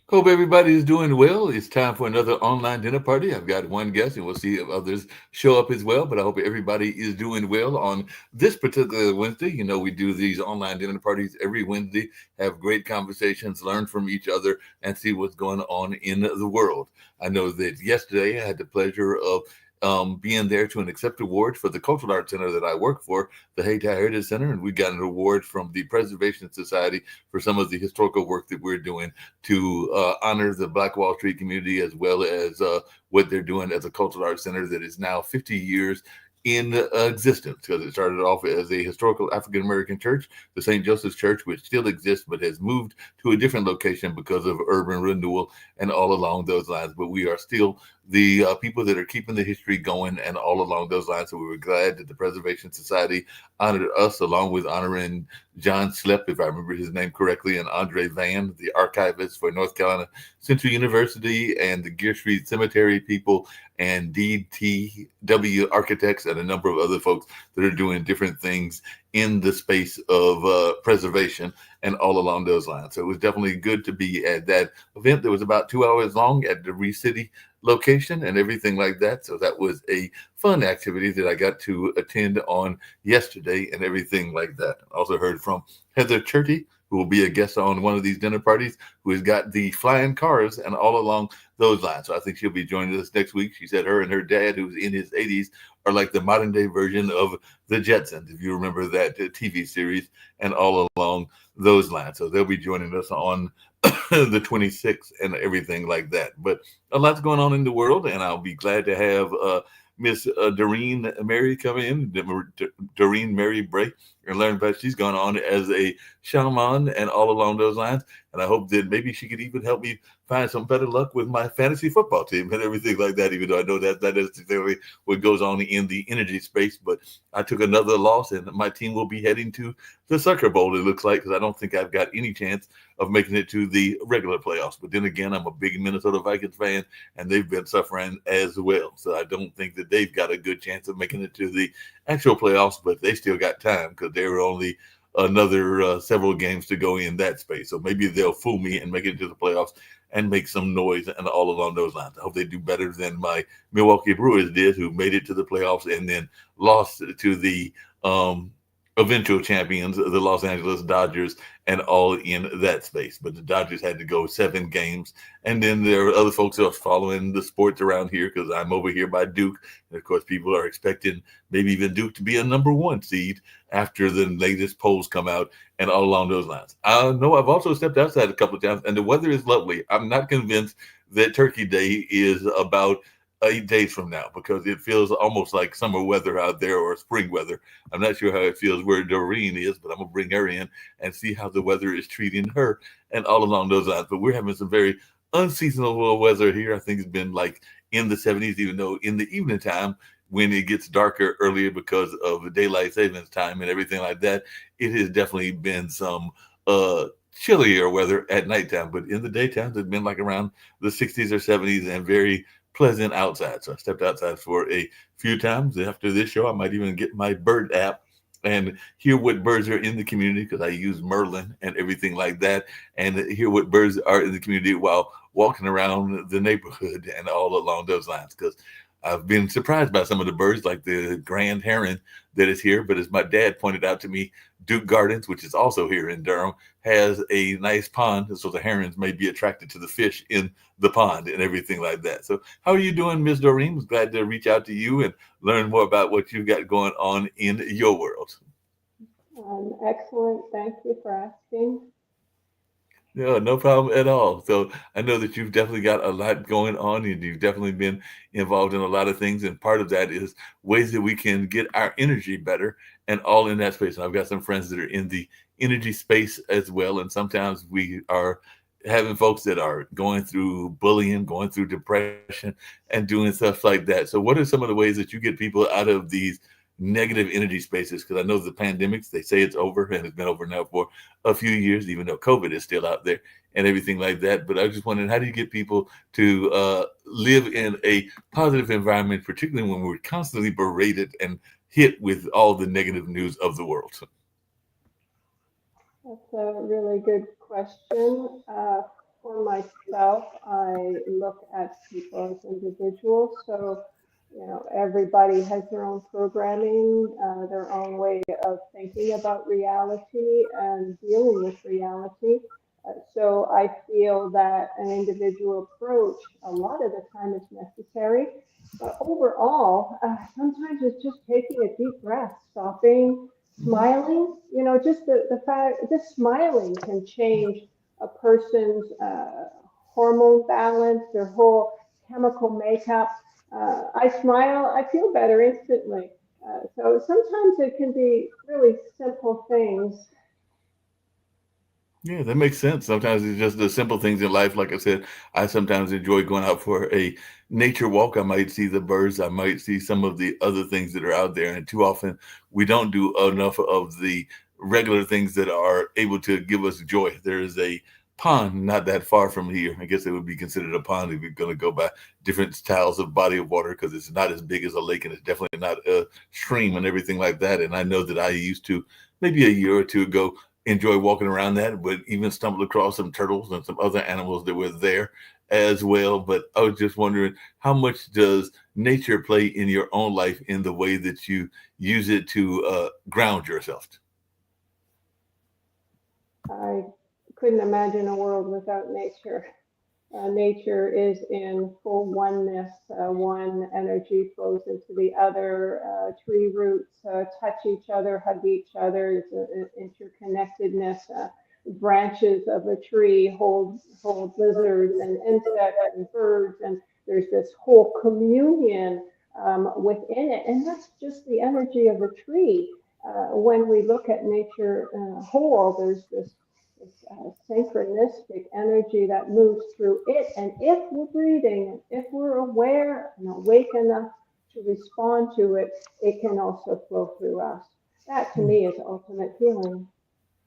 Hope everybody is doing well. It's time for another online dinner party. I've got one guest, and we'll see if others show up as well. But I hope everybody is doing well on this particular Wednesday. You know, we do these online dinner parties every Wednesday, have great conversations, learn from each other, and see what's going on in the world. I know that yesterday I had the pleasure of being there to an accept award for the Cultural Arts Center that I work for, the Hayti Heritage Center, and we got an award from the Preservation Society for some of the historical work that we're doing to honor the Black Wall Street community as well as what they're doing as a cultural arts center that is now 50 years in existence because it started off as a historical African American church, the St. Joseph's Church, which still exists but has moved to a different location because of urban renewal and all along those lines. But we are still the people that are keeping the history going and all along those lines. So we were glad that the Preservation Society honored us along with honoring John Slepp, if I remember his name correctly, and Andre Van, the archivist for North Carolina Central University, and the Gear Street Cemetery people, and DTW Architects, and a number of other folks that are doing different things in the space of preservation and all along those lines. So it was definitely good to be at that event that was about 2 hours long at the City location and everything like that. So that was a fun activity that I got to attend on yesterday and everything like that. Also heard from Heather Cherty, who will be a guest on one of these dinner parties, who has got the flying cars and all along those lines. So I think she'll be joining us next week. She said her and her dad, who's in his 80s, are like the modern day version of the Jetsons, if you remember that TV series, and all along those lines. So they'll be joining us on the 26th and everything like that. But a lot's going on in the world, and I'll be glad to have Miss Doreen Mary come in, Doreen Mary Bray, and learn about she's gone on as a shaman and all along those lines. And I hope that maybe she could even help me find some better luck with my fantasy football team and everything like that, even though I know that that is necessarily what goes on in the energy space. But I took another loss, and my team will be heading to the Sucker Bowl, it looks like, because I don't think I've got any chance of making it to the regular playoffs. But then again, I'm a big Minnesota Vikings fan, and they've been suffering as well. So I don't think that they've got a good chance of making it to the actual playoffs, but they still got time because they're only another several games to go in that space. So maybe they'll fool me and make it to the playoffs and make some noise and all along those lines. I hope they do better than my Milwaukee Brewers did, who made it to the playoffs and then lost to the eventual champions, the Los Angeles Dodgers, and all in that space. But the Dodgers had to go 7 games. And then there are other folks that are following the sports around here because I'm over here by Duke. And of course, people are expecting maybe even Duke to be a number 1 seed after the latest polls come out and all along those lines. I know I've also stepped outside a couple of times, and the weather is lovely. I'm not convinced that Turkey Day is about 8 days from now because it feels almost like summer weather out there or spring weather. I'm not sure how it feels where Doreen is, but I'm gonna bring her in and see how the weather is treating her and all along those lines. But we're having some very unseasonable weather here. I think it's been like in the 70s, even though in the evening time when it gets darker earlier because of daylight savings time and everything like that, it has definitely been some chillier weather at nighttime. But in the daytime, it's been like around the 60s or 70s and very pleasant outside. So I stepped outside for a few times. After this show, I might even get my bird app and hear what birds are in the community because I use Merlin and everything like that, and hear what birds are in the community while walking around the neighborhood and all along those lines. Because I've been surprised by some of the birds, like the grand heron that is here. But as my dad pointed out to me, Duke Gardens, which is also here in Durham, has a nice pond, so the herons may be attracted to the fish in the pond and everything like that. So, how are you doing, Miss Doreen? Was glad to reach out to you and learn more about what you've got going on in your world. Excellent. Thank you for asking. No, no problem at all. So I know that you've definitely got a lot going on and you've definitely been involved in a lot of things. And part of that is ways that we can get our energy better and all in that space. And I've got some friends that are in the energy space as well. And sometimes we are having folks that are going through bullying, going through depression, and doing stuff like that. So, what are some of the ways that you get people out of these negative energy spaces? Because I know the pandemics, they say it's over and it's been over now for a few years, even though COVID is still out there and everything like that. But I was just wondering, how do you get people to live in a positive environment, particularly when we're constantly berated and hit with all the negative news of the world? That's a really good question. for myself, I look at people as individuals. So, everybody has their own programming, their own way of thinking about reality and dealing with reality. So I feel that an individual approach a lot of the time is necessary. But overall, sometimes it's just taking a deep breath, stopping, Mhm. smiling. Just the fact, just smiling can change a person's hormone balance, their whole chemical makeup. I smile, I feel better instantly. So sometimes it can be really simple things. Yeah, that makes sense. Sometimes it's just the simple things in life. Like I said, I sometimes enjoy going out for a nature walk. I might see the birds. I might see some of the other things that are out there. And too often we don't do enough of the regular things that are able to give us joy. There is a pond not that far from here. I guess it would be considered a pond if you're going to go by different styles of body of water because it's not as big as a lake and it's definitely not a stream and everything like that. And I know that I used to maybe a year or two ago enjoy walking around that, but even stumbled across some turtles and some other animals that were there as well. But I was just wondering, how much does nature play in your own life in the way that you use it to ground yourself? I couldn't imagine a world without nature. Nature is in full oneness. One energy flows into the other. Tree roots touch each other, hug each other. It's an interconnectedness. Branches of a tree hold lizards and insects and birds, and there's this whole communion within it. And that's just the energy of a tree. When we look at nature whole, there's this synchronistic energy that moves through it. And if we're breathing, and if we're aware and awake enough to respond to it, it can also flow through us. That to me is ultimate healing.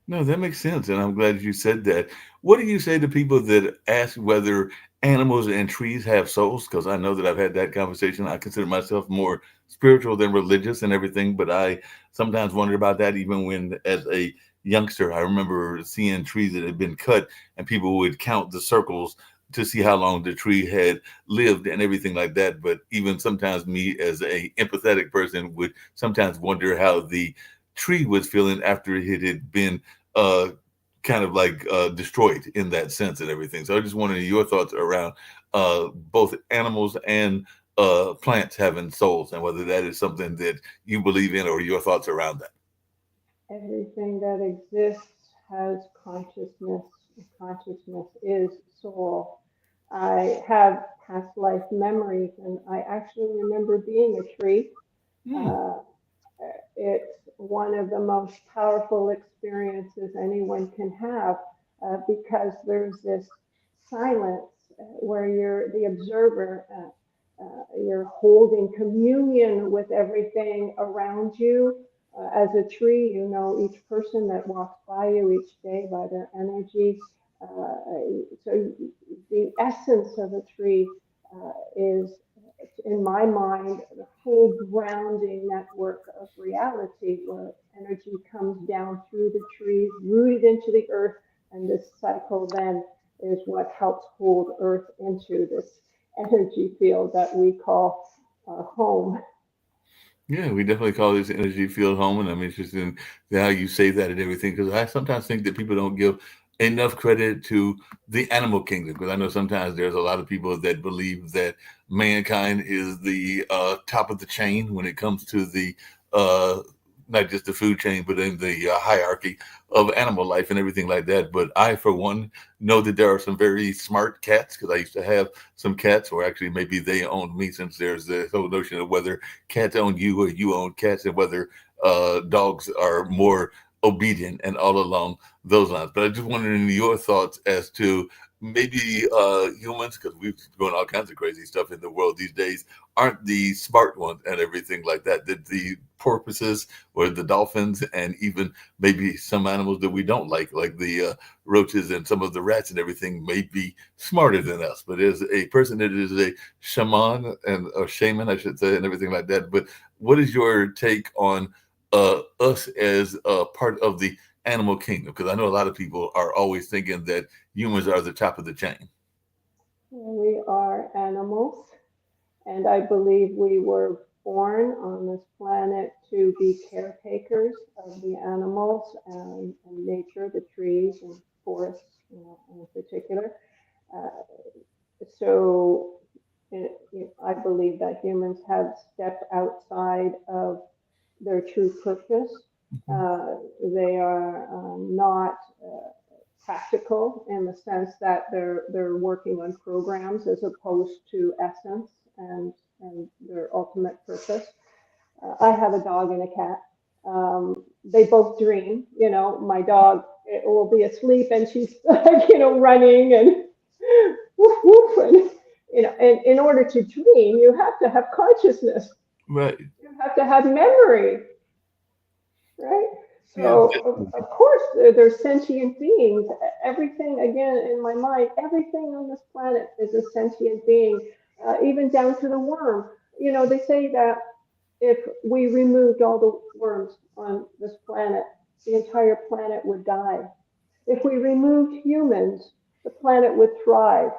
No, that makes sense, and I'm glad you said that. What do you say to people that ask whether animals and trees have souls? Because I know that I've had that conversation. I consider myself more spiritual than religious and everything, but I sometimes wonder about that even when, as a youngster, I remember seeing trees that had been cut, and people would count the circles to see how long the tree had lived and everything like that. But even sometimes me as a empathetic person would sometimes wonder how the tree was feeling after it had been uh, kind of like destroyed in that sense and everything. So I just wanted your thoughts around both animals and plants having souls and whether that is something that you believe in or your thoughts around that. Everything that exists has consciousness. Consciousness is soul. I have past life memories, and I actually remember being a tree. Hmm. Uh, it's one of the most powerful experiences anyone can have because there's this silence where you're the observer, you're holding communion with everything around you. As a tree, you know each person that walks by you each day by their energy. So the essence of a tree is, in my mind, the whole grounding network of reality where energy comes down through the trees, rooted into the earth, and this cycle then is what helps hold earth into this energy field that we call home. Yeah, we definitely call this energy field home, and I'm interested in how you say that and everything because I sometimes think that people don't give enough credit to the animal kingdom because I know sometimes there's a lot of people that believe that mankind is the top of the chain when it comes to the uh, not just the food chain, but in the hierarchy of animal life and everything like that. But I, for one, know that there are some very smart cats because I used to have some cats, or actually maybe they owned me, since there's the whole notion of whether cats own you or you own cats and whether dogs are more obedient and all along those lines. But I just wondering your thoughts as to maybe humans, because we're doing all kinds of crazy stuff in the world these days, aren't the smart ones and everything like that. That the porpoises or the dolphins and even maybe some animals that we don't like the roaches and some of the rats and everything may be smarter than us. But as a person that is a shaman and a shaman, I should say, and everything like that. But what is your take on us as part of the animal kingdom? Because I know a lot of people are always thinking that humans are the top of the chain. We are animals, and I believe we were born on this planet to be caretakers of the animals and nature, the trees and forests, in particular. Uh, so I believe that humans have stepped outside of their true purpose. Mhm. Uh, they are not practical in the sense that they're working on programs as opposed to essence and their ultimate purpose. I have a dog and a cat. They both dream. My dog will be asleep and she's like, running and woof woof. And, and in order to dream, you have to have consciousness. Right. You have to have memory, right? Yeah. So, of course, there's sentient beings. Everything, again, in my mind, everything on this planet is a sentient being, even down to the worm. They say that if we removed all the worms on this planet, the entire planet would die. If we removed humans, the planet would thrive.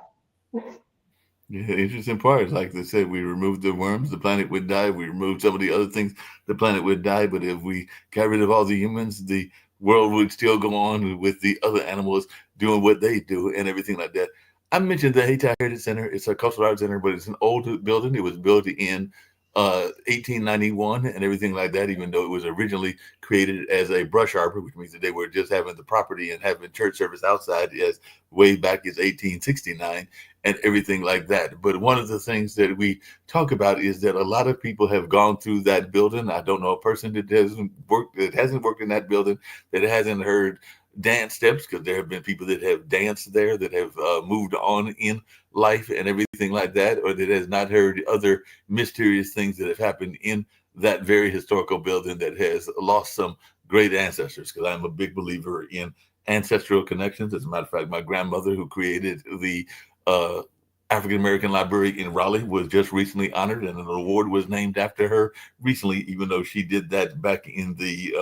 Yeah, the interesting part is, like they said, we removed the worms, the planet would die. We removed some of the other things, the planet would die. But if we got rid of all the humans, the world would still go on with the other animals doing what they do and everything like that. I mentioned the Hayti Heritage Center. It's a cultural arts center, but it's an old building. It was built in 1891 and everything like that, even though it was originally created as a brush arbor, which means that they were just having the property and having church service outside as way back as 1869 and everything like that. But one of the things that we talk about is that a lot of people have gone through that building. I don't know a person that hasn't worked in that building, that hasn't heard dance steps, because there have been people that have danced there, that have moved on in life and everything like that, or that has not heard other mysterious things that have happened in that very historical building that has lost some great ancestors. Because I'm a big believer in ancestral connections. As a matter of fact, my grandmother, who created the uh, African American Library in Raleigh, was just recently honored, and an award was named after her recently, even though she did that back in the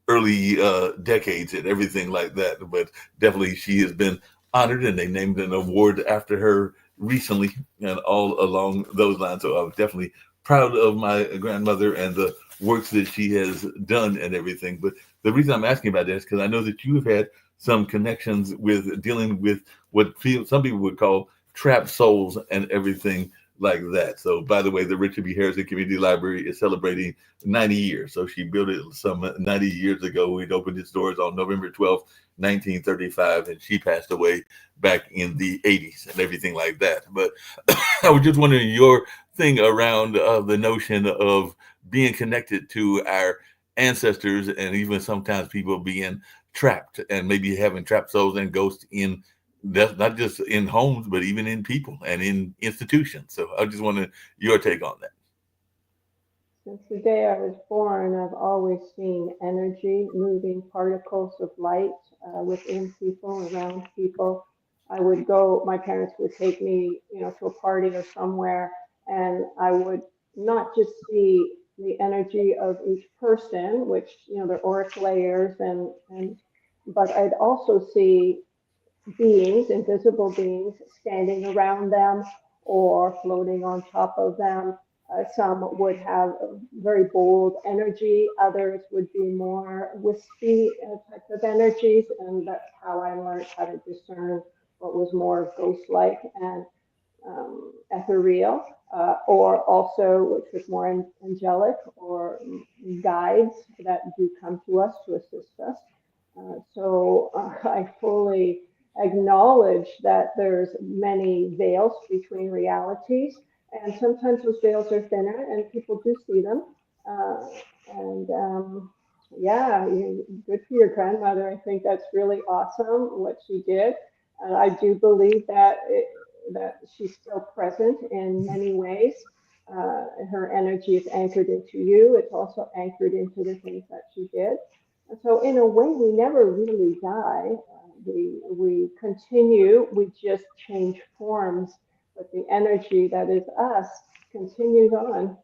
early decades and everything like that. But definitely, she has been honored, and they named an award after her recently, and all along those lines. So I was definitely proud of my grandmother and the works that she has done and everything. But the reason I'm asking about this is because I know that you have had some connections with dealing with what some people would call trapped souls and everything like that. So, by the way, the Richard B. Harrison Community Library is celebrating 90 years. So she built it some 90 years ago. It opened its doors on November 12th, 1935, and she passed away back in the 80s and everything like that. But I was just wondering your thing around the notion of being connected to our ancestors, and even sometimes people being trapped and maybe having trapped souls and ghosts in, that's not just in homes, but even in people and in institutions. So I just wanted your take on that. Since the day I was born, I've always seen energy, moving particles of light within people, around people. My parents would take me, to a party or somewhere, and I would not just see the energy of each person, which, their auric layers, but I'd also see beings, invisible beings, standing around them or floating on top of them. Some would have a very bold energy, others would be more wispy type of energies, and that's how I learned how to discern what was more ghost like and ethereal, or also which was more angelic or guides that do come to us to assist us. I fully acknowledge that there's many veils between realities, and sometimes those veils are thinner, and people do see them. Uh, and Yeah, good for your grandmother. I think that's really awesome what she did. And I do believe that she's still present in many ways. Her energy is anchored into you. It's also anchored into the things that she did. And so, in a way, we never really die. We continue. We just change forms, but the energy that is us continues on.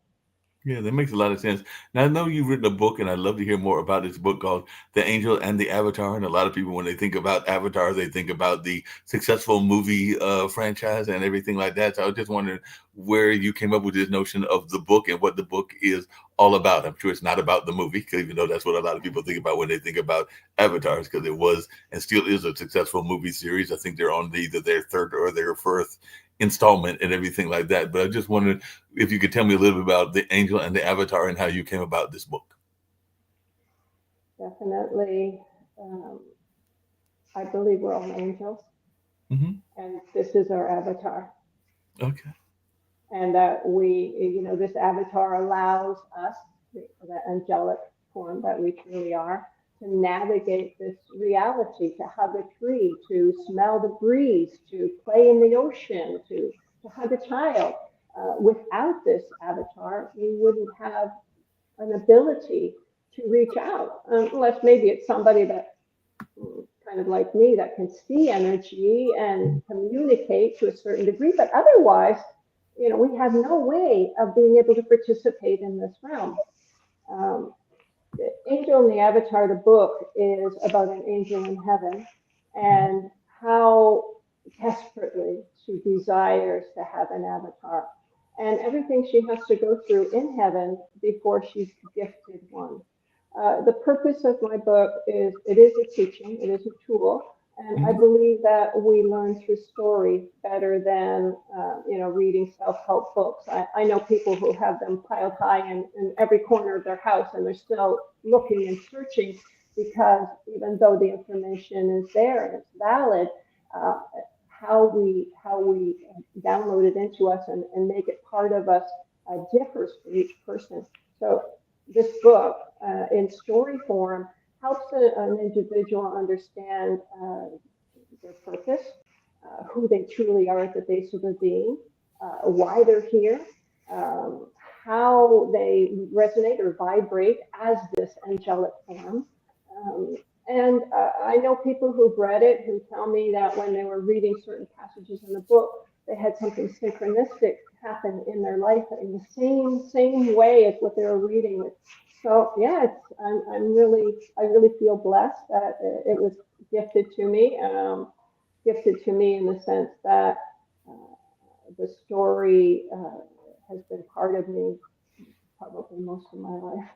Yeah, that makes a lot of sense. Now, I know you've written a book, and I'd love to hear more about this book called The Angel and the Avatar. And a lot of people, when they think about Avatar, they think about the successful movie franchise and everything like that. So I was just wondering where you came up with this notion of the book and what the book is all about. I'm sure it's not about the movie, 'cause even though that's what a lot of people think about when they think about avatars, because it was and still is a successful movie series. I think they're on either their third or their fourth installment and everything like that. But I just wondered if you could tell me a little bit about the angel and the avatar and how you came about this book. Definitely, um, I believe we're all angels, Hmm. and this is our avatar. Okay. And that we, this avatar allows us, the angelic form that we truly are, to navigate this reality, to hug a tree, to smell the breeze, to play in the ocean, to hug a child. Without this avatar, we wouldn't have an ability to reach out, unless maybe it's somebody that kind of like me that can see energy and communicate to a certain degree, but otherwise, we have no way of being able to participate in this realm. Um, the Angel and the Avatar, the book, is about an angel in heaven and how desperately she desires to have an avatar and everything she has to go through in heaven before she's gifted one. The purpose of my book is it is a teaching, it is a tool, and I Mhm. believe that we learn through story better than reading self-help books. I know people who have them piled high in every corner of their house, and they're still looking and searching because even though the information is there and it's valid, uh, how we download it into us and make it part of us differs for each person. So this book in story form helps an individual understand their purpose, who they truly are at the base of their being, why they're here, um, how they resonate or vibrate as this angelic form. Um, and I know people who've read it who tell me that when they were reading certain passages in the book, they had something synchronistic happen in their life in the same way as what they were reading. So yeah, I really feel blessed that it was gifted to me. Gifted to me in the sense that uh, the story has been part of me probably most of my life.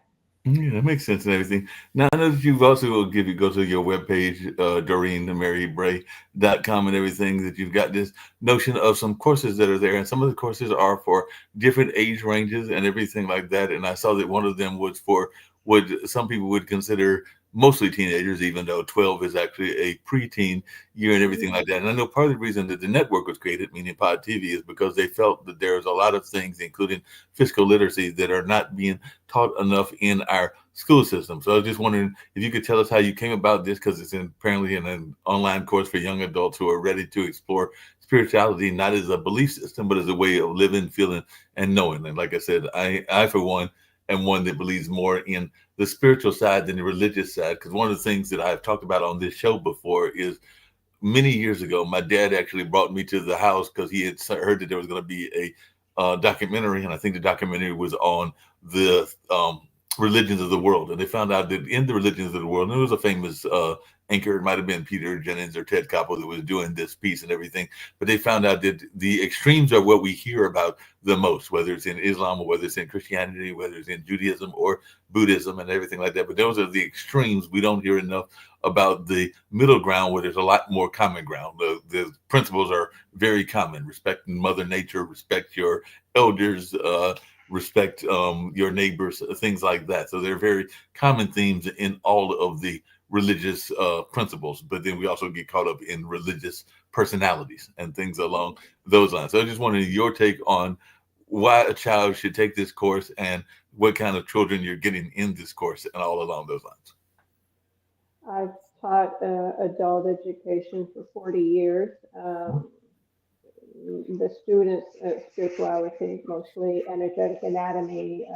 Yeah, that makes sense and everything. Now, I know that you've also give you go to your webpage, DoreenMaryBray.com and everything, that you've got this notion of some courses that are there. And some of the courses are for different age ranges and everything like that. And I saw that one of them was for what some people would consider mostly teenagers, even though 12 is actually a preteen year and everything like Mhm. that. And I know part of the reason that the network was created, meaning Pod TV, is because they felt that there's a lot of things, including fiscal literacy, that are not being taught enough in our school system. So I was just wondering if you could tell us how you came about this, because it's apparently in an online course for young adults who are ready to explore spirituality, not as a belief system, but as a way of living, feeling, and knowing. And like I said, I for one, am one that believes more in the spiritual side than the religious side. Because one of the things that I've talked about on this show before is many years ago, my dad actually brought me to the house because he had heard that there was going to be a documentary, and I think the documentary was on the religions of the world. And they found out that in the religions of the world, and there was a famous anchor, it might have been Peter Jennings or Ted Koppel that was doing this piece and everything. But they found out that the extremes are what we hear about the most, whether it's in Islam or whether it's in Christianity, whether it's in Judaism or Buddhism and everything like that. But those are the extremes. We don't hear enough about the middle ground where there's a lot more common ground. The principles are very common: respecting Mother Nature, respect your elders, respect your neighbors, things like that. So they're very common themes in all of the religious principles. But then we also get caught up in religious personalities and things along those lines. So I just wanted your take on why a child should take this course and what kind of children you're getting in this course and all along those lines. I've taught adult education for 40 years. The students, spirituality, mostly energetic anatomy,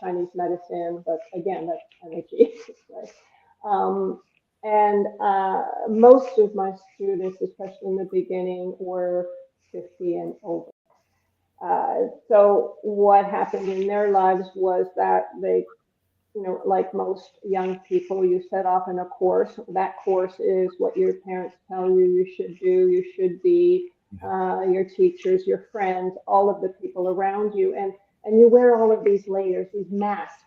Chinese medicine, but again, that's energy, right? Um, and most of my students, especially in the beginning, were 50 and over. So what happened in their lives was that they, like most young people, you set off in a course. That course is what your parents tell you should do, you should be, your teachers, your friends, all of the people around you. And you wear all of these layers, these masks,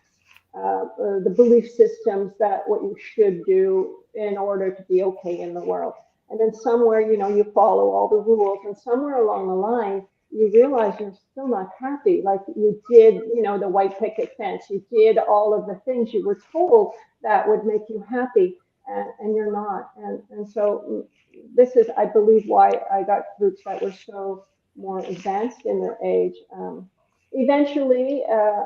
the belief systems that what you should do in order to be okay in the world. And then somewhere, you follow all the rules, and somewhere along the line, you realize you're still not happy. Like you did, the white picket fence, you did all of the things you were told that would make you happy, and you're not. And so this is, I believe, why I got groups that were so more advanced in their age. Eventually,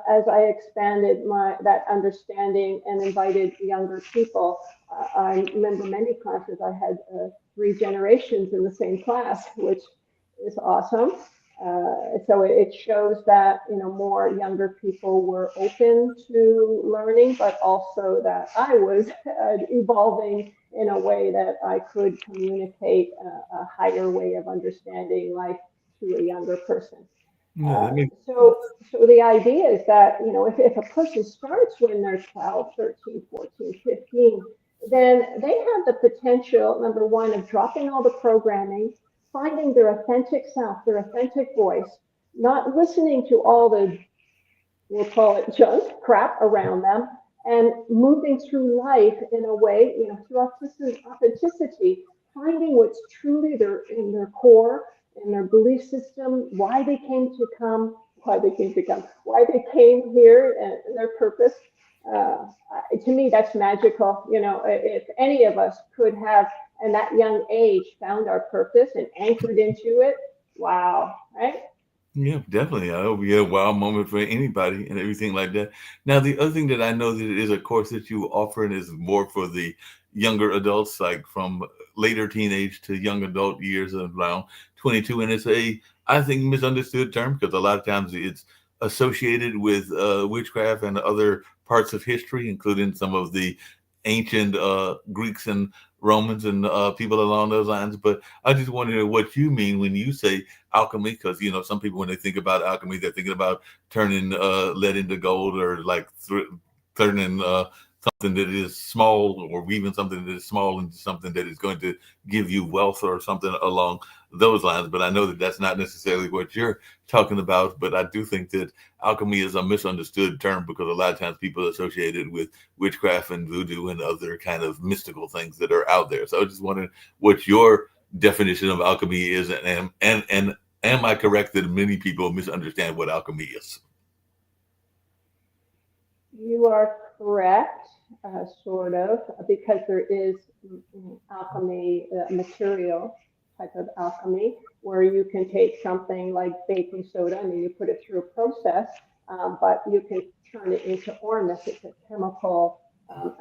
as I expanded that understanding and invited younger people, I remember many classes I had 3 generations in the same class, which is awesome. So it shows that more younger people were open to learning, but also that I was evolving in a way that I could communicate a higher way of understanding life to a younger person. Yeah, that makes So the idea is that, if a person starts when they're 12, 13, 14, 15, then they have the potential, number one, of dropping all the programming, finding their authentic self, their authentic voice, not listening to all the, we'll call it junk, crap around them, and moving through life in a way, through authenticity, finding what's truly in their core, in their belief system, why they came to come, why they came here, and their purpose. To me, that's magical. If any of us could have, in that young age, found our purpose and anchored into it, wow, right? Yeah, definitely. I hope you a wow moment for anybody and everything like that. Now, the other thing that I know that it is a course that you offer and is more for the younger adults, like from later teenage to young adult years of around 22. And it's I think, misunderstood term because a lot of times it's associated with witchcraft and other parts of history, including some of the ancient Greeks and Romans and people along those lines. But I just wonder what you mean when you say alchemy, because some people when they think about alchemy, they're thinking about turning lead into gold or like turning something that is small or even something that is small into something that is going to give you wealth or something along those lines. But I know that that's not necessarily what you're talking about. But I do think that alchemy is a misunderstood term because a lot of times people associate it with witchcraft and voodoo and other kind of mystical things that are out there. So I was just wondering what your definition of alchemy is, and am I correct that many people misunderstand what alchemy is? You are correct, sort of, because there is alchemy, material type of alchemy, where you can take something like baking soda and you put it through a process, but you can turn it into ormus. It's a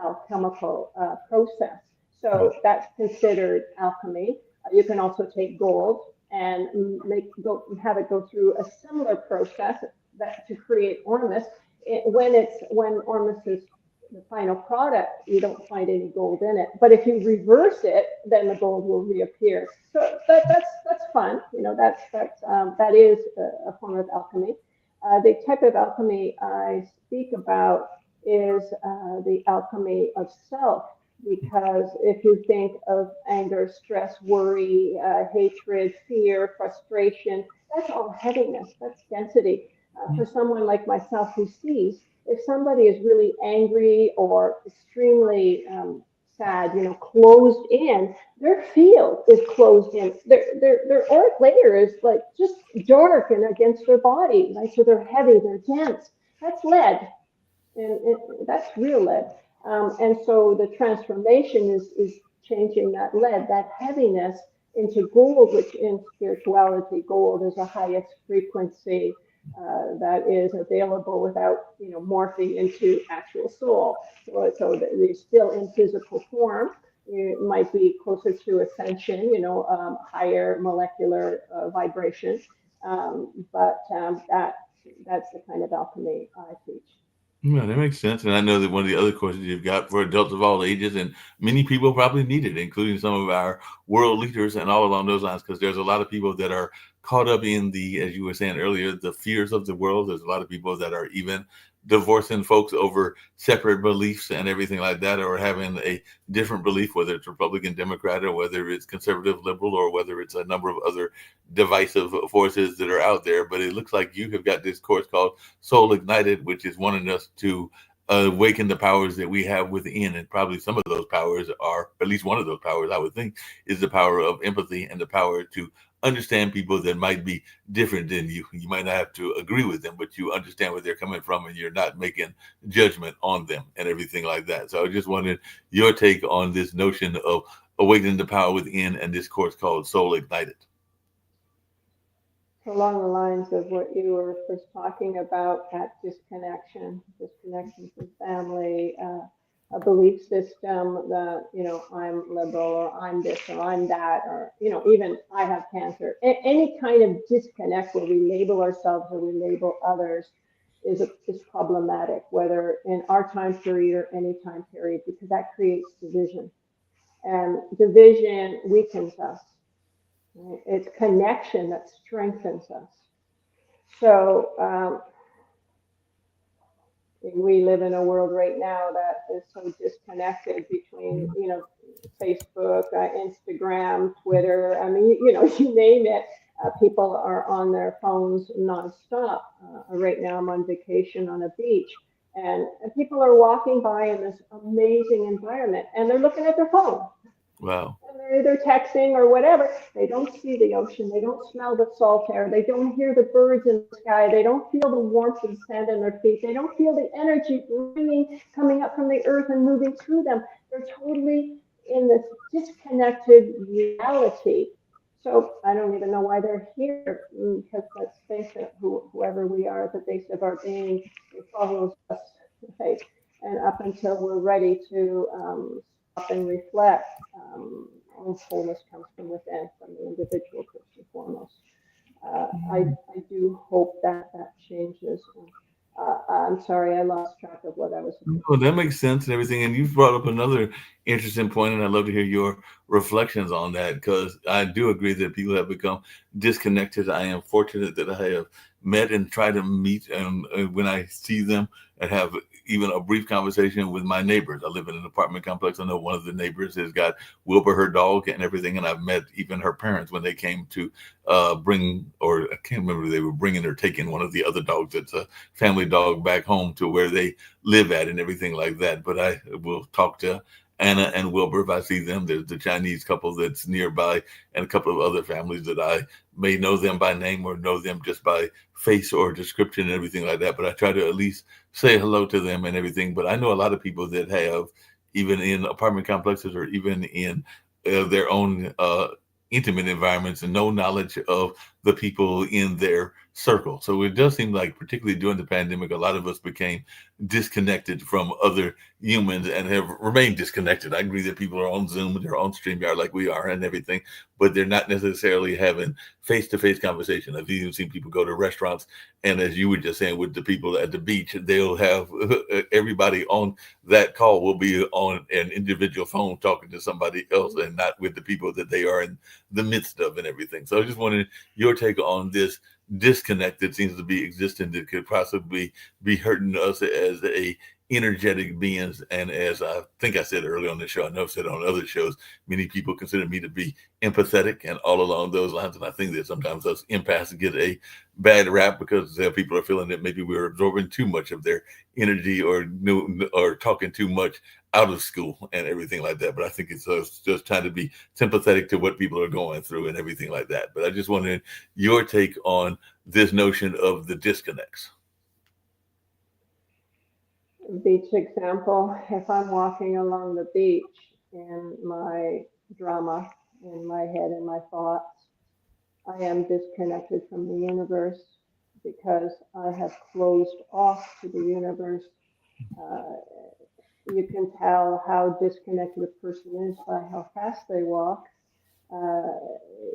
alchemical process. So that's considered alchemy. You can also take gold and have it go through a similar process that to create ormus. When ormus is the final product, you don't find any gold in it. But if you reverse it, then the gold will reappear. So that's fun. That is a form of alchemy. The type of alchemy I speak about is the alchemy of self. Because if you think of anger, stress, worry, hatred, fear, frustration, that's all heaviness, that's density. For someone like myself who sees, if somebody is really angry or extremely sad, closed in, their field is closed in. Their auric layer is like just dark and against their body, right? So they're heavy, they're dense. That's lead, and that's real lead. And so the transformation is changing that lead, that heaviness, into gold, which in spirituality, gold is the highest frequency that is available without, morphing into actual soul. So they're still in physical form. It might be closer to ascension, higher molecular vibration. That's the kind of alchemy I teach. Yeah, that makes sense. And I know that one of the other courses you've got for adults of all ages, and many people probably need it, including some of our world leaders and all along those lines, because there's a lot of people that are caught up in the, as you were saying earlier, the fears of the world. There's a lot of people that are even divorcing folks over separate beliefs and everything like that, or having a different belief, whether it's Republican, Democrat, or whether it's conservative, liberal, or whether it's a number of other divisive forces that are out there. But it looks like you have got this course called Soul Ignited, which is wanting us to awaken the powers that we have within. And probably some of those powers are, at least one of those powers, I would think, is the power of empathy and the power to understand people that might be different than you. You might not have to agree with them, but you understand where they're coming from and you're not making judgment on them and everything like that. So I just wanted your take on this notion of awakening the power within and this course called Soul Ignited. Along the lines of what you were first talking about, that disconnection from family, a belief system that, I'm liberal or I'm this or I'm that, or, even I have cancer. Any kind of disconnect where we label ourselves or we label others is problematic, whether in our time period or any time period, because that creates division. And division weakens us. Right? It's connection that strengthens us. So we live in a world right now that is so disconnected between, Facebook, Instagram, Twitter. I mean, you name it. People are on their phones nonstop. Right now, I'm on vacation on a beach, and people are walking by in this amazing environment, and they're looking at their phone. Wow. And they're either texting or whatever. They don't see the ocean. They don't smell the salt air. They don't hear the birds in the sky. They don't feel the warmth of the sand on their feet. They don't feel the energy coming up from the earth and moving through them. They're totally in this disconnected reality. So I don't even know why they're here, because let's face it, whoever we are at the base of our being, it follows us, right? And up until we're ready to stop and reflect, all wholeness comes from within, from the individual first and foremost. I do hope that changes. I'm sorry, I lost track of what I was saying. Well, that makes sense and everything. And you've brought up another interesting point, and I'd love to hear your reflections on that, because I do agree that people have become disconnected. I am fortunate that I have met and tried to meet, and when I see them, and have even a brief conversation with my neighbors. I live in an apartment complex. I know one of the neighbors has got Wilbur, her dog, and everything, and I've met even her parents when they came to bring, or I can't remember if they were bringing or taking one of the other dogs that's a family dog back home to where they live at and everything like that. But I will talk to Anna and Wilbur if I see them. There's the Chinese couple that's nearby, and a couple of other families that I may know them by name or know them just by face or description and everything like that. But I try to at least say hello to them and everything. But I know a lot of people that have, even in apartment complexes or even in their own intimate environments, and no knowledge of the people in their circle. So it does seem like, particularly during the pandemic, a lot of us became disconnected from other humans and have remained disconnected. I agree that people are on Zoom, they're on StreamYard like we are and everything, but they're not necessarily having face-to-face conversation. I've even seen people go to restaurants, and as you were just saying, with the people at the beach, they'll have everybody on that call will be on an individual phone talking to somebody else and not with the people that they are in the midst of and everything. So I just wanted your take on this disconnect that seems to be existing, that could possibly be hurting us as a energetic beings. And as I think I said earlier on the show, I know I've said on other shows, many people consider me to be empathetic and all along those lines. And I think that sometimes us empaths get a bad rap because people are feeling that maybe we're absorbing too much of their energy or talking too much out of school and everything like that. But I think it's just trying to be sympathetic to what people are going through and everything like that. But I just wanted your take on this notion of the disconnects. Beach example, if I'm walking along the beach in my drama, in my head and my thoughts, I am disconnected from the universe because I have closed off to the universe. You can tell how disconnected a person is by how fast they walk.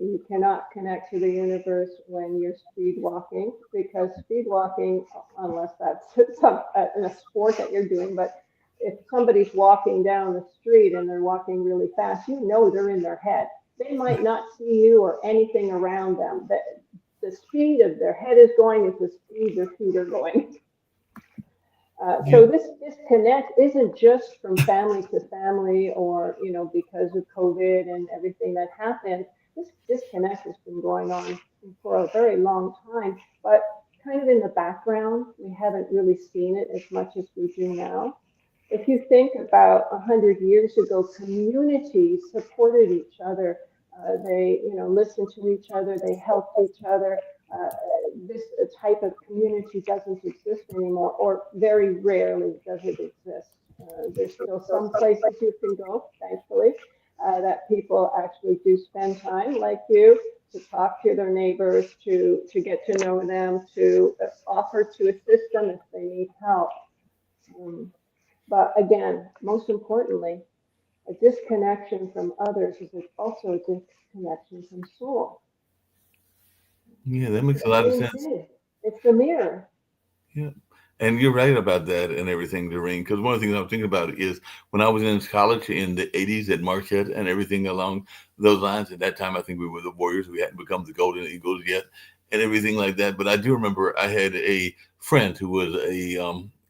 You cannot connect to the universe when you're speed walking, because speed walking, unless that's a sport that you're doing, but if somebody's walking down the street and they're walking really fast, they're in their head. They might not see you or anything around them, the speed of their head is going is the speed their feet are going. Yeah. So this disconnect isn't just from family to family or, because of COVID and everything that happened. This disconnect has been going on for a very long time, but kind of in the background. We haven't really seen it as much as we do now. If you think about 100 years ago, communities supported each other. They, listened to each other. They helped each other. Uh, this type of community doesn't exist anymore, or very rarely does it exist. There's still some places you can go, thankfully, that people actually do spend time, like you, to talk to their neighbors, to get to know them, to offer to assist them if they need help. Um, but again, most importantly, a disconnection from others is also a disconnection from soul. Yeah, that It's makes the a lot of same sense. thing. It's the mirror. Yeah. And you're right about that and everything, Doreen, because one of the things I'm thinking about is when I was in college in the 80s at Marquette and everything along those lines. At that time, I think we were the Warriors. We hadn't become the Golden Eagles yet and everything like that. But I do remember I had a friend who was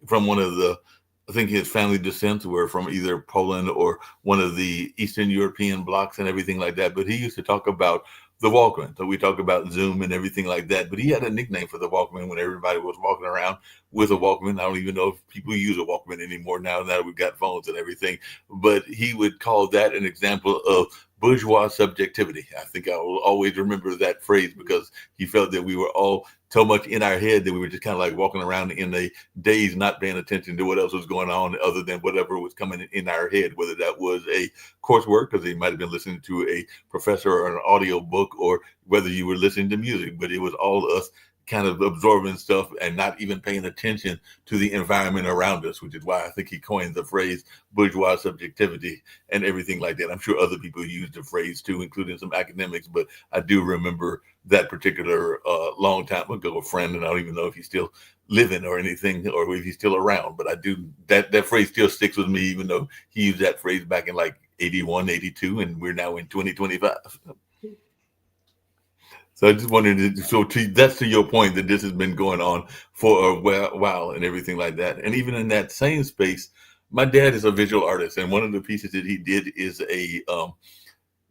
from one of the, I think his family descent were from either Poland or one of the Eastern European blocs and everything like that. But he used to talk about the Walkman. So we talk about Zoom and everything like that. But he had a nickname for the Walkman when everybody was walking around with a Walkman. I don't even know if people use a Walkman anymore now that we've got phones and everything. But he would call that an example of bourgeois subjectivity. I think I will always remember that phrase because he felt that we were all so much in our head that we were just kind of like walking around in a daze, not paying attention to what else was going on other than whatever was coming in our head, whether that was a coursework, because they might have been listening to a professor or an audio book, or whether you were listening to music, but it was all us kind of absorbing stuff and not even paying attention to the environment around us, which is why I think he coined the phrase bourgeois subjectivity and everything like that. I'm sure other people use the phrase too, including some academics, but I do remember that particular long time ago friend, and I don't even know if he's still living or anything, or if he's still around, but I do, that phrase still sticks with me, even though he used that phrase back in like 81, 82, and we're now in 2025. So I just wanted to, that's to your point that this has been going on for a while and everything like that. And even in that same space, my dad is a visual artist, and one of the pieces that he did is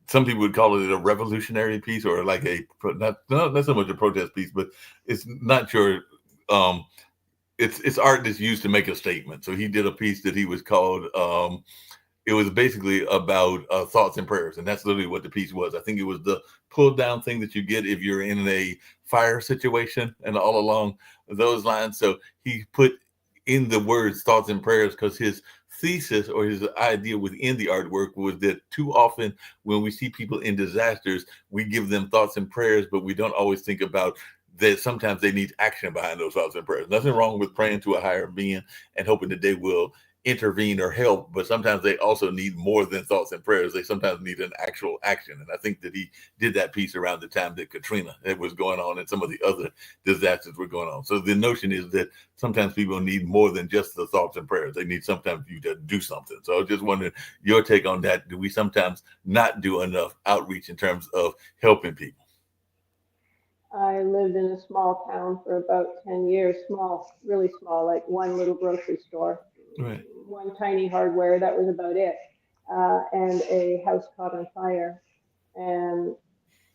some people would call it a revolutionary piece, or like not so much a protest piece, but it's not your um, it's art that's used to make a statement. So he did a piece that he was called it was basically about thoughts and prayers, and that's literally what the piece was. I think it was the pull down thing that you get if you're in a fire situation, and all along those lines. So he put in the words thoughts and prayers because his thesis or his idea within the artwork was that too often when we see people in disasters, we give them thoughts and prayers, but we don't always think about that sometimes they need action behind those thoughts and prayers. Nothing wrong with praying to a higher being and hoping that they will intervene or help, but sometimes they also need more than thoughts and prayers. They sometimes need an actual action. And I think that he did that piece around the time that Katrina it was going on and some of the other disasters were going on. So the notion is that sometimes people need more than just the thoughts and prayers. They need sometimes you to do something. So I was just wondering your take on that. Do we sometimes not do enough outreach in terms of helping people? I lived in a small town for about 10 years, small, really small, like one little grocery store, Right. one tiny hardware, that was about it, and a house caught on fire. And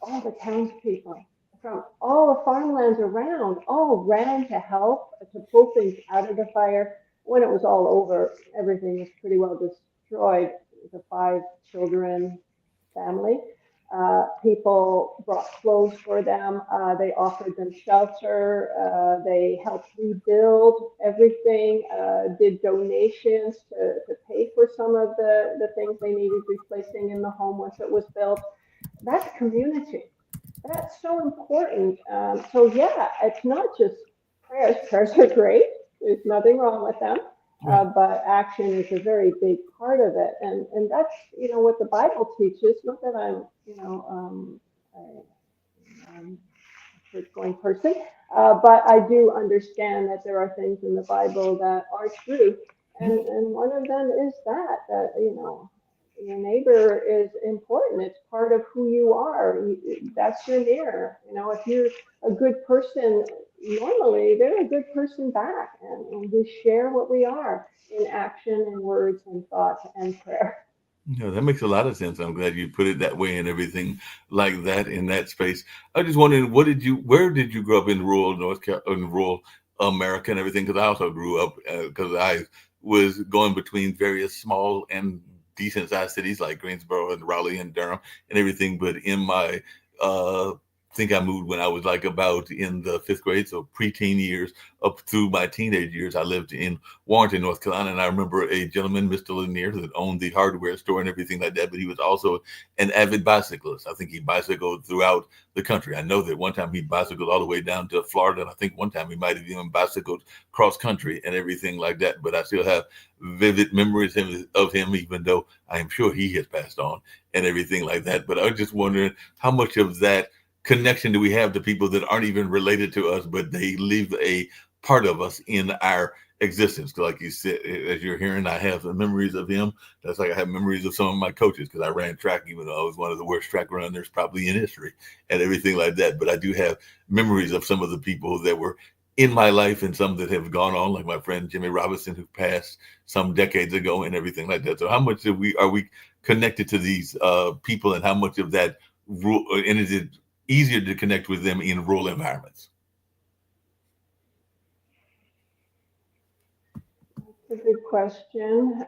all the townspeople from all the farmlands around all ran to help to pull things out of the fire. When it was all over, everything was pretty well destroyed. The five children family. People brought clothes for them. They offered them shelter. They helped rebuild everything, did donations to pay for some of the things they needed replacing in the home once it was built. That's community. That's so important. So yeah, it's not just prayers. Prayers are great. There's nothing wrong with them. Right. But action is a very big part of it, and that's what the Bible teaches. Not that I'm I'm a church going person, but I do understand that there are things in the Bible that are true, and one of them is that Your neighbor is important. It's part of who you are. That's your mirror. If you're a good person, normally they're a good person back, and we share what we are in action and words and thoughts and prayer. Yeah, that makes a lot of sense. I'm glad you put it that way and everything like that in that space. I just wondering, where did you grow up in rural in rural America and everything? Because I also grew up because I was going between various small and decent sized cities like Greensboro and Raleigh and Durham and everything. But in my, think I moved when I was like about in the fifth grade, so preteen years up through my teenage years. I lived in Warrenton, North Carolina. And I remember a gentleman, Mr. Lanier, that owned the hardware store and everything like that. But he was also an avid bicyclist. I think he bicycled throughout the country. I know that one time he bicycled all the way down to Florida. And I think one time he might have even bicycled cross country and everything like that. But I still have vivid memories of him, even though I am sure he has passed on and everything like that. But I was just wondering how much of that connection do we have to people that aren't even related to us, but they leave a part of us in our existence. Like you said, as you're hearing, I have the memories of him. That's like I have memories of some of my coaches because I ran track, even though I was one of the worst track runners probably in history and everything like that. But I do have memories of some of the people that were in my life and some that have gone on, like my friend Jimmy Robinson, who passed some decades ago and everything like that. So how much are we connected to these people, and how much of that and is it easier to connect with them in rural environments? That's a good question.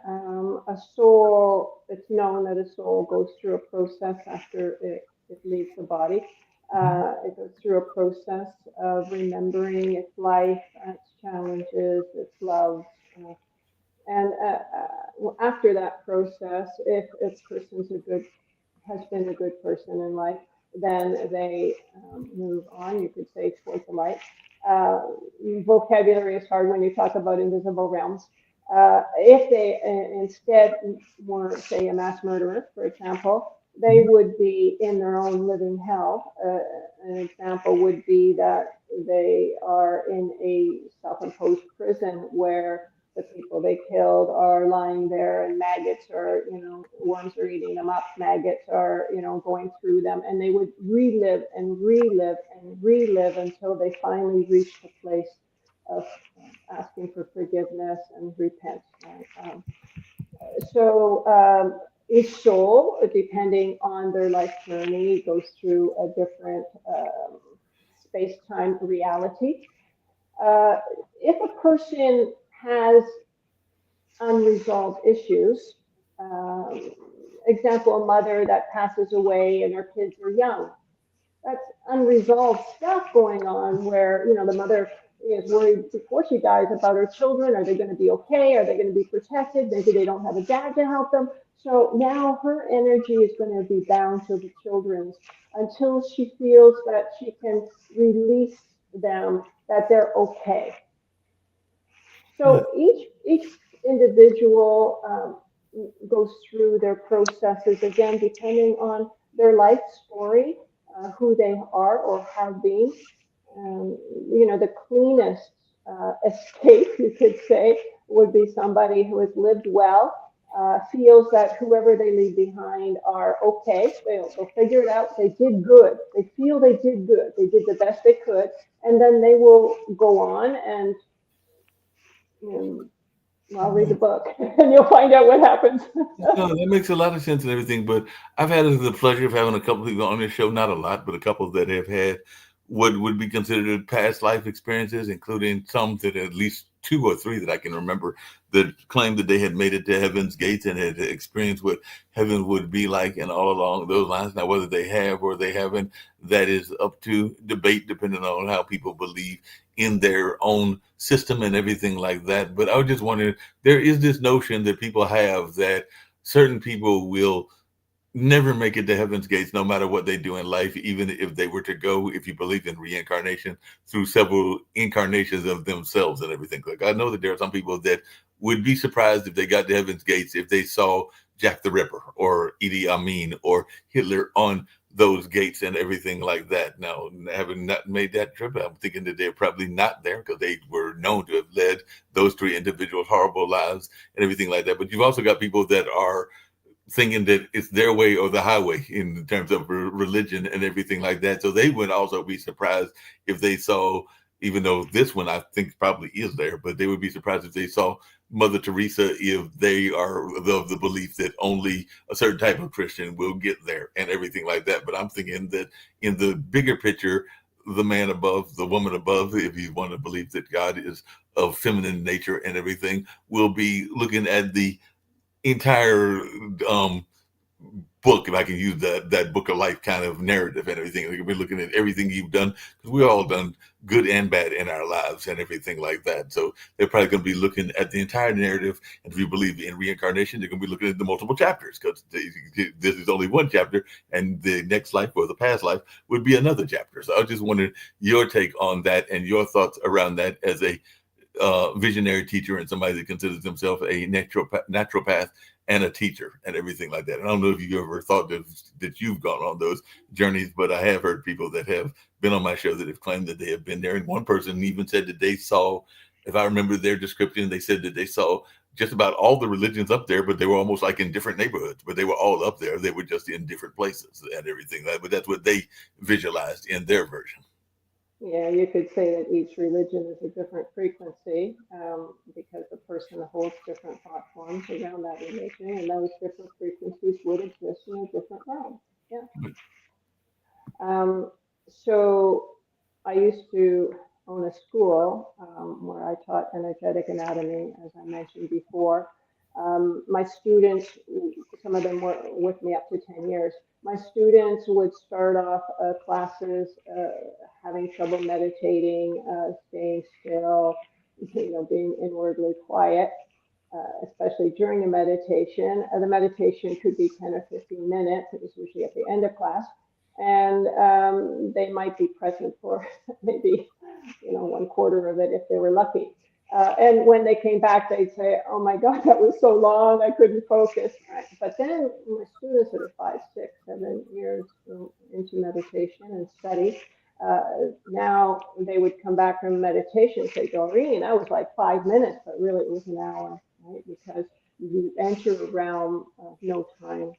It's known that a soul goes through a process after it leaves the body. It goes through a process of remembering its life, its challenges, its love. After that process, if has been a good person in life, then they move on, you could say, towards the light. Uh, Vocabulary is hard when you talk about invisible realms. If they instead were, say, a mass murderer, for example, they would be in their own living hell. An example would be that they are in a self imposed prison where the people they killed are lying there and maggots are, worms are eating them up, maggots are, going through them, and they would relive and relive and relive until they finally reach the place of asking for forgiveness and repent. Right? Each soul, depending on their life journey, goes through a different space-time reality. Uh, if a person has unresolved issues, um, example, a mother that passes away and her kids are young, that's unresolved stuff going on where, the mother is worried before she dies about her children. Are they going to be okay? Are they going to be protected? Maybe they don't have a dad to help them. So now her energy is going to be bound to the children's until she feels that she can release them, that they're okay. So each individual goes through their processes, again, depending on their life story, who they are or have been. The cleanest escape, you could say, would be somebody who has lived well, feels that whoever they leave behind are okay. They'll figure it out. They did good. They feel they did good. They did the best they could. And then they will go on and I'll read the book and you'll find out what happens. No, that makes a lot of sense and everything. But I've had the pleasure of having a couple people on this show, not a lot, but a couple that have had what would be considered past life experiences, including some that at least two or three that I can remember that claimed that they had made it to heaven's gates and had experienced what heaven would be like and all along those lines. Now, whether they have or they haven't, that is up to debate depending on how people believe in their own system and everything like that. But I was just wondering, there is this notion that people have that certain people will never make it to heaven's gates no matter what they do in life, even if they were to go, if you believe in reincarnation, through several incarnations of themselves and everything. Like, I know that there are some people that would be surprised if they got to heaven's gates if they saw Jack the Ripper or Idi Amin or Hitler on those gates and everything like that. Now, having not made that trip, I'm thinking that they're probably not there because they were known to have led those three individuals horrible lives and everything like that. But you've also got people that are thinking that it's their way or the highway in terms of religion and everything like that. So they would also be surprised if they saw, even though this one I think probably is there, but they would be surprised if they saw Mother Teresa, if they are of the belief that only a certain type of Christian will get there and everything like that. But I'm thinking that in the bigger picture, the man above, the woman above, if you want to believe that God is of feminine nature and everything, will be looking at the entire um, book, if I can use that book of life kind of narrative and everything. We're looking at everything you've done, because we've all done good and bad in our lives and everything like that. So they're probably going to be looking at the entire narrative. And if you believe in reincarnation, they're going to be looking at the multiple chapters, because this is only one chapter, and the next life or the past life would be another chapter. So I was just wondering your take on that and your thoughts around that as a visionary teacher and somebody that considers themselves a naturopath and a teacher and everything like that. And I don't know if you ever thought that you've gone on those journeys, but I have heard people that have been on my show that have claimed that they have been there. And one person even said that they saw, if I remember their description, they said that they saw just about all the religions up there, but they were almost like in different neighborhoods, but they were all up there. They were just in different places and everything. But that's what they visualized in their version. Yeah, you could say that each religion is a different frequency, because the person holds different thought forms around that religion, and those different frequencies would exist in a different realm. Yeah. So I used to own a school where I taught energetic anatomy, as I mentioned before. My students, some of them were with me up to 10 years. My students would start off classes having trouble meditating, staying still, being inwardly quiet, especially during a meditation. The meditation could be 10 or 15 minutes. It was usually at the end of class. And they might be present for maybe, one quarter of it if they were lucky. And when they came back, they'd say, "Oh my God, that was so long, I couldn't focus." Right? But then my students that are 5, 6, 7 years into meditation and study, now they would come back from meditation and say, "Doreen, that was like 5 minutes, but really it was an hour," right? Because you enter a realm of no time.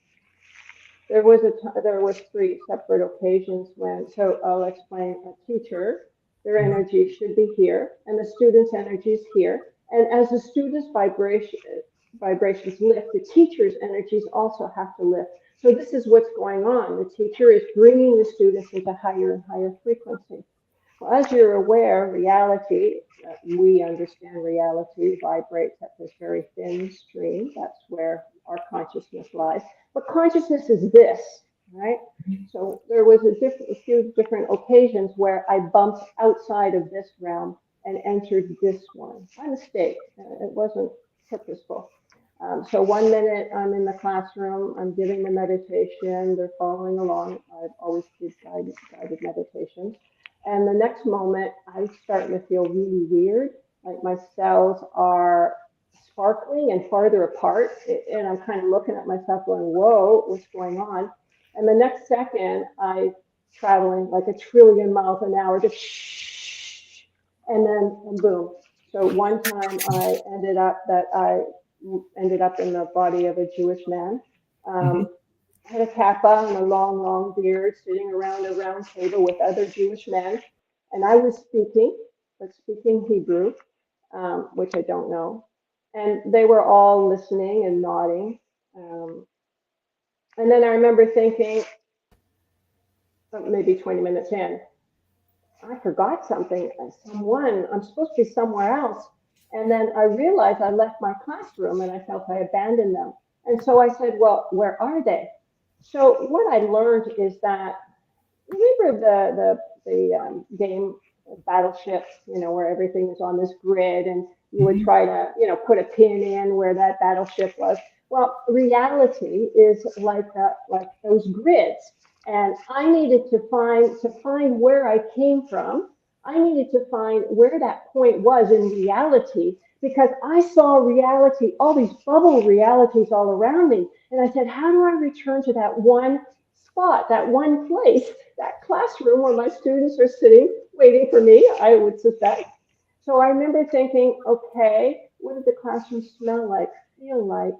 There was 3 separate occasions when, so I'll explain. A teacher, their energy should be here, and the student's energy is here. And as the student's vibrations lift, the teacher's energies also have to lift. So this is what's going on. The teacher is bringing the students into higher and higher frequency. Well, as you're aware, reality, we understand reality vibrates at this very thin stream. That's where our consciousness lies. But consciousness is this, right? So there was a few different occasions where I bumped outside of this realm and entered this one by mistake. It wasn't purposeful. So 1 minute I'm in the classroom, I'm giving the meditation, they're following along. I've always did guided meditations. And the next moment, I'm starting to feel really weird, like my cells are sparkling and farther apart. And I'm kind of looking at myself going, "Whoa, what's going on?" And the next second, I traveling like a trillion miles an hour, just shh, and then and boom. So one time I ended up in the body of a Jewish man. Mm-hmm. I had a kappa and a long, long beard, sitting around a round table with other Jewish men, and I was speaking, but speaking Hebrew, which I don't know, and they were all listening and nodding. Um, and then I remember thinking, maybe 20 minutes in, I forgot something. I'm supposed to be somewhere else. And then I realized I left my classroom and I felt I abandoned them. And so I said, "Well, where are they?" So what I learned is that, remember the game Battleship, where everything is on this grid, and you would Mm-hmm. try to, put a pin in where that battleship was. Well, reality is like those grids, and I needed to find where I came from. I needed to find where that point was in reality, because I saw reality, all these bubble realities all around me, and I said, "How do I return to that one spot, that one place, that classroom where my students are sitting waiting for me," I would suspect. So I remember thinking, okay, what did the classroom smell like, feel like?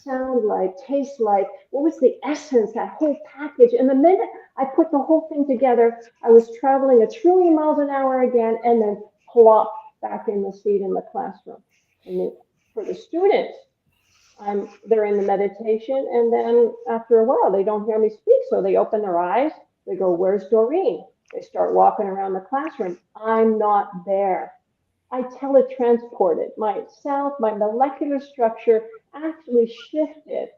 sound like, taste like, what was the essence, that whole package. And the minute I put the whole thing together, I was traveling 1,000,000,000 miles an hour again, and then plop back in the seat in the classroom. And for the students, they're in the meditation, and then after a while, they don't hear me speak, so they open their eyes. They go, "Where's Doreen?" They start walking around the classroom. I'm not there. I teletransported myself, my molecular structure actually shifted,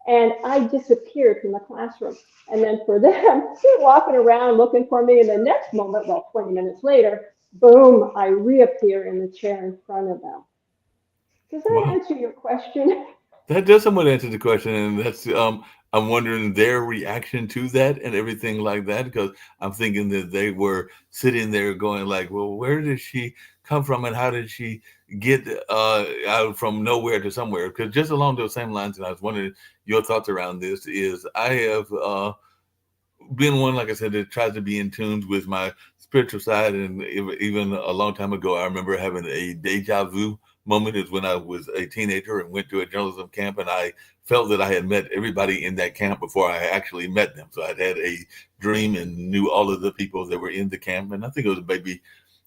and I disappeared from the classroom. And then for them, they're walking around looking for me, and the next moment, well, 20 minutes later, boom, I reappear in the chair in front of them. Does that Wow. answer your question? That does somewhat answer the question, and that's I'm wondering their reaction to that and everything like that, because I'm thinking that they were sitting there going like, well, where did she come from and how did she get out from nowhere to somewhere? Because just along those same lines, and I was wondering your thoughts around this is I have been one, like I said, that tries to be in tune with my spiritual side. And even a long time ago, I remember having a deja vu moment is when I was a teenager and went to a journalism camp, and I felt that I had met everybody in that camp before I actually met them. So I'd had a dream and knew all of the people that were in the camp. And I think it was maybe, it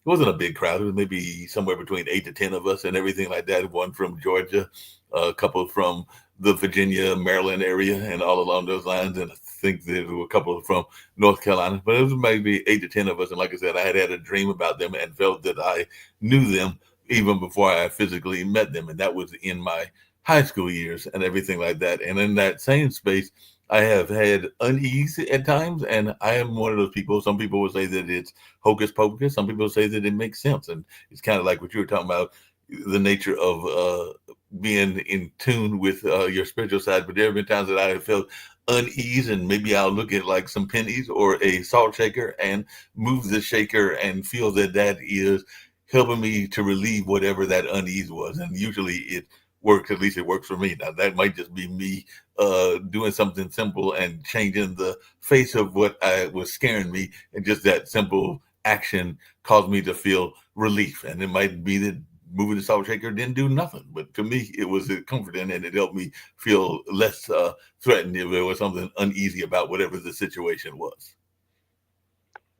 wasn't a big crowd. It was maybe somewhere between 8 to 10 of us and everything like that. One from Georgia, a couple from the Virginia, Maryland area, and all along those lines. And I think there were a couple from North Carolina, but it was maybe 8 to 10 of us. And like I said, I had a dream about them and felt that I knew them even before I physically met them. And that was in my high school years and everything like that. And in that same space, I have had unease at times, and I am one of those people. Some people would say that it's hocus pocus. Some people say that it makes sense, and it's kind of like what you were talking about, the nature of being in tune with your spiritual side. But there have been times that I have felt unease, and maybe I'll look at like some pennies or a salt shaker and move the shaker and feel that that is helping me to relieve whatever that unease was. And usually it works, at least it works for me. Now that might just be me doing something simple and changing the face of what I was scaring me, and just that simple action caused me to feel relief. And it might be that moving the salt shaker didn't do nothing, but to me it was comforting, and it helped me feel less threatened if there was something uneasy about whatever the situation was.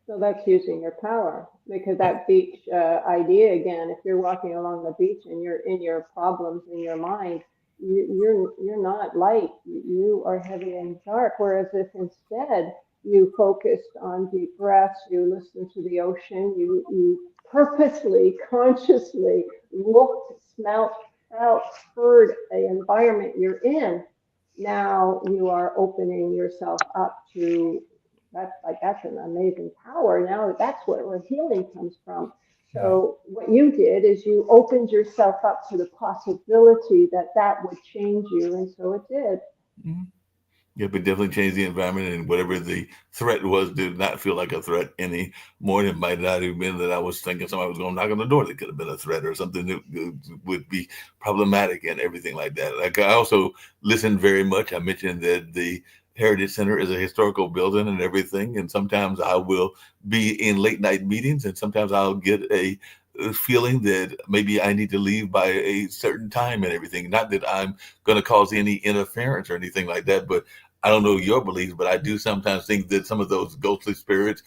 So that's using your power, because that beach idea again, if you're walking along the beach and you're in your problems in your mind, you're not light. You are heavy and dark. Whereas if instead you focused on deep breaths, you listened to the ocean, you purposely, consciously looked, smelt, felt, heard the environment you're in, now you are opening yourself up to, that's an amazing power. Now that's where healing comes from. So what you did is you opened yourself up to the possibility that that would change you, and so it did. Mhm. Yeah, but definitely change the environment, and whatever the threat was did not feel like a threat anymore. It might not have been that I was thinking somebody was going to knock on the door. That could have been a threat or something that would be problematic and everything like that. Like I also listened very much. I mentioned that the Heritage Center is a historical building and everything. And sometimes I will be in late night meetings, and sometimes I'll get a feeling that maybe I need to leave by a certain time and everything. Not that I'm going to cause any interference or anything like that, but I don't know your beliefs, but I do sometimes think that some of those ghostly spirits,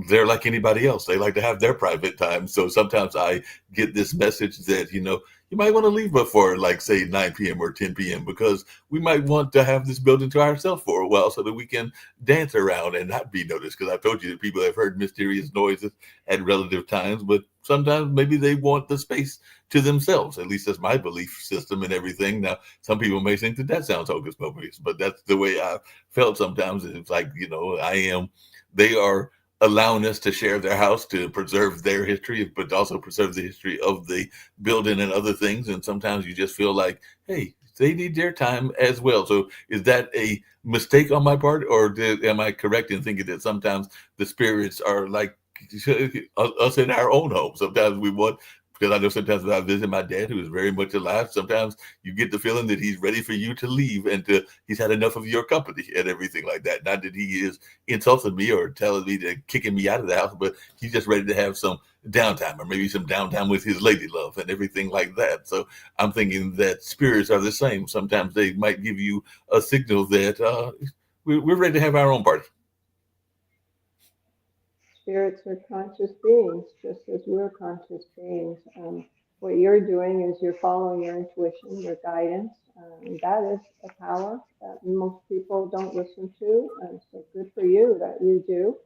they're like anybody else. They like to have their private time. So sometimes I get this message that, you might want to leave before, like, say, 9 p.m. or 10 p.m., because we might want to have this building to ourselves for a while so that we can dance around and not be noticed. Because I've told you that people have heard mysterious noises at relative times, but sometimes maybe they want the space to themselves. At least that's my belief system and everything. Now, some people may think that that sounds hocus pocus, but that's the way I felt sometimes. It's like, they are allowing us to share their house to preserve their history, but also preserve the history of the building and other things. And sometimes you just feel like, hey, they need their time as well. So is that a mistake on my part, or am I correct in thinking that sometimes the spirits are like us in our own home? Sometimes we want Because I know sometimes when I visit my dad, who is very much alive, sometimes you get the feeling that he's ready for you to leave and he's had enough of your company and everything like that. Not that he is insulting me or telling me to kicking me out of the house, but he's just ready to have some downtime or maybe some downtime with his lady love and everything like that. So I'm thinking that spirits are the same. Sometimes they might give you a signal that we're ready to have our own party. Spirits are conscious beings, just as we're conscious beings. What you're doing is you're following your intuition, your guidance. And that is a power that most people don't listen to. And so good for you that you do.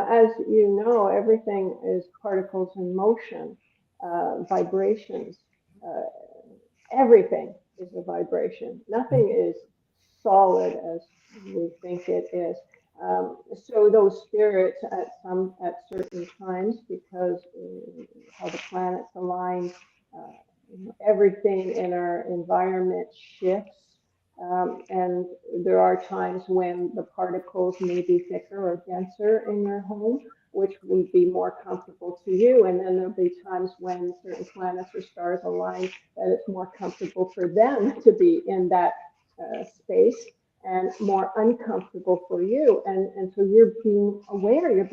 As you know, everything is particles in motion, vibrations. Uh, Everything is a vibration. Nothing is solid as we think it is. So those spirits at certain times, because how the planets align, everything in our environment shifts. And there are times when the particles may be thicker or denser in your home, which would be more comfortable to you. And then there'll be times when certain planets or stars align that it's more comfortable for them to be in that space and more uncomfortable for you. And so you're being aware,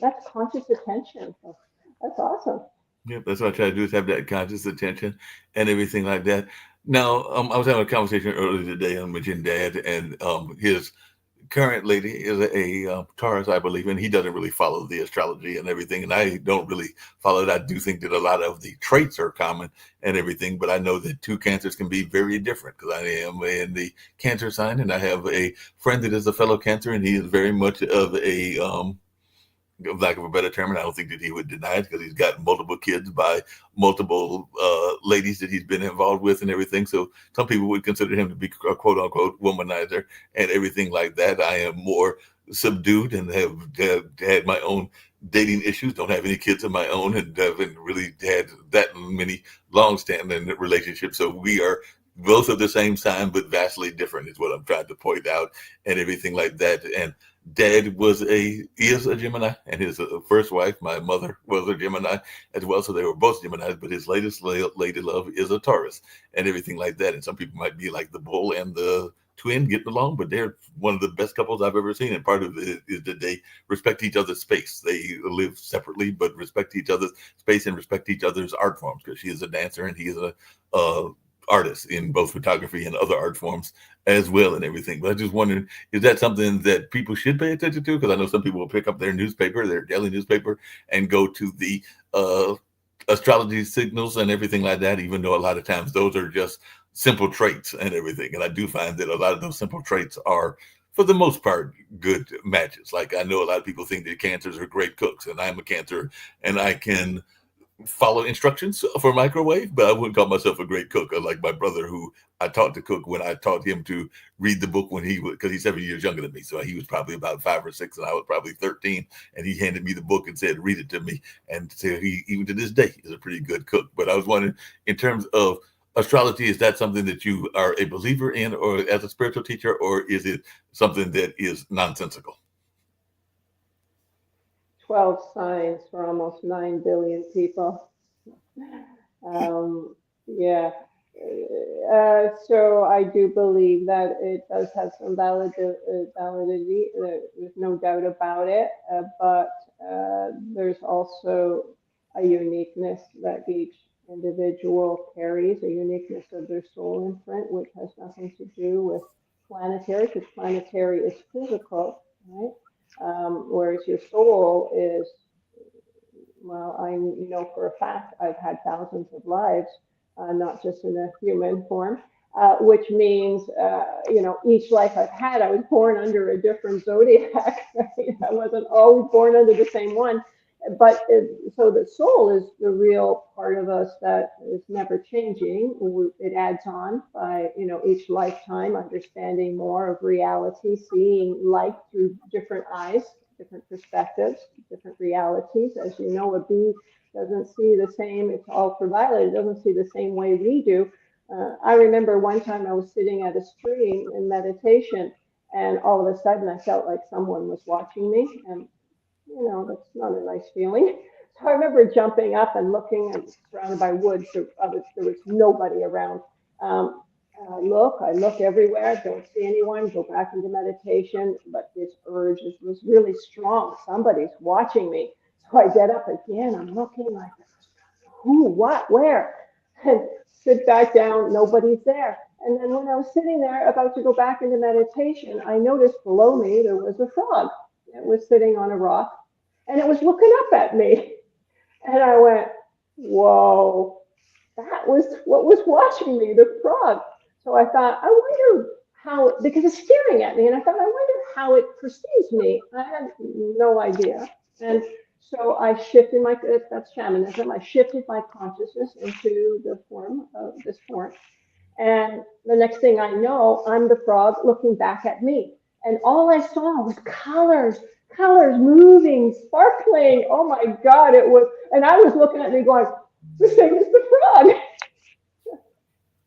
that's conscious attention. So that's awesome. Yep, that's what I try to do is have that conscious attention and everything like that. Now, I was having a conversation earlier today. I mentioned Dad, and his current lady is a Taurus, I believe, and he doesn't really follow the astrology and everything, and I don't really follow it. I do think that a lot of the traits are common and everything, but I know that two cancers can be very different because I am in the Cancer sign, and I have a friend that is a fellow Cancer, and he is very much of a lack of a better term, and I don't think that he would deny it because he's got multiple kids by multiple ladies that he's been involved with and everything. So some people would consider him to be a quote unquote womanizer and everything like that. I am more subdued and have had my own dating issues, don't have any kids of my own, and haven't really had that many long-standing relationships. So we are both of the same sign, but vastly different is what I'm trying to point out and everything like that. And Dad is a Gemini, and his first wife, my mother, was a Gemini as well. So they were both Geminis, but his latest lady love is a Taurus and everything like that. And some people might be like the bull and the twin getting along, but they're one of the best couples I've ever seen. And part of it is that they respect each other's space. They live separately, but respect each other's space and respect each other's art forms, because she is a dancer and he is a artist in both photography and other art forms as well and everything. But I just wondered, is that something that people should pay attention to? Because I know some people will pick up their newspaper, their daily newspaper, and go to the astrology signals and everything like that, even though a lot of times those are just simple traits and everything. And I do find that a lot of those simple traits are, for the most part, good matches. Like I know a lot of people think that Cancers are great cooks, and I'm a Cancer, and I can follow instructions for microwave, but I wouldn't call myself a great cook. Unlike my brother, who I taught to cook when I taught him to read the book when he was, because he's 7 years younger than me. So he was probably about 5 or 6 and I was probably 13. And he handed me the book and said, read it to me. And so he, even to this day, is a pretty good cook. But I was wondering, in terms of astrology, is that something that you are a believer in or as a spiritual teacher, or is it something that is nonsensical? 12 signs for almost 9 billion people. Yeah. So I do believe that it does have some validity. There's no doubt about it. But there's also a uniqueness that each individual carries, a uniqueness of their soul imprint, which has nothing to do with planetary, because planetary is physical, right? Whereas your soul is, well, I know for a fact I've had thousands of lives, not just in a human form, which means, each life I've had, I was born under a different zodiac. Right? I wasn't always born under the same one. But so the soul is the real part of us that is never changing. It adds on by, each lifetime, understanding more of reality, seeing life through different eyes, different perspectives, different realities. As you know, a bee doesn't see the same, it's ultraviolet, it doesn't see the same way we do. I remember one time I was sitting at a stream in meditation, and all of a sudden I felt like someone was watching me. And that's not a nice feeling. So I remember jumping up and looking and surrounded by woods. There was nobody around. Um, I look everywhere, don't see anyone, go back into meditation, but this was really strong. Somebody's watching me. So I get up again. I'm looking like, who, what, where? And sit back down, nobody's there. And then when I was sitting there about to go back into meditation, I noticed below me there was a frog. It was sitting on a rock and it was looking up at me. And I went, whoa, that was what was watching me, the frog. So I thought, I wonder how, because it's staring at me, and I thought, I wonder how it perceives me. I had no idea. And so I shifted that's shamanism, I shifted my consciousness into the form of this form. And the next thing I know, I'm the frog looking back at me. And all I saw was colors moving, sparkling. Oh my God, it was, and I was looking at me going, the same as the frog.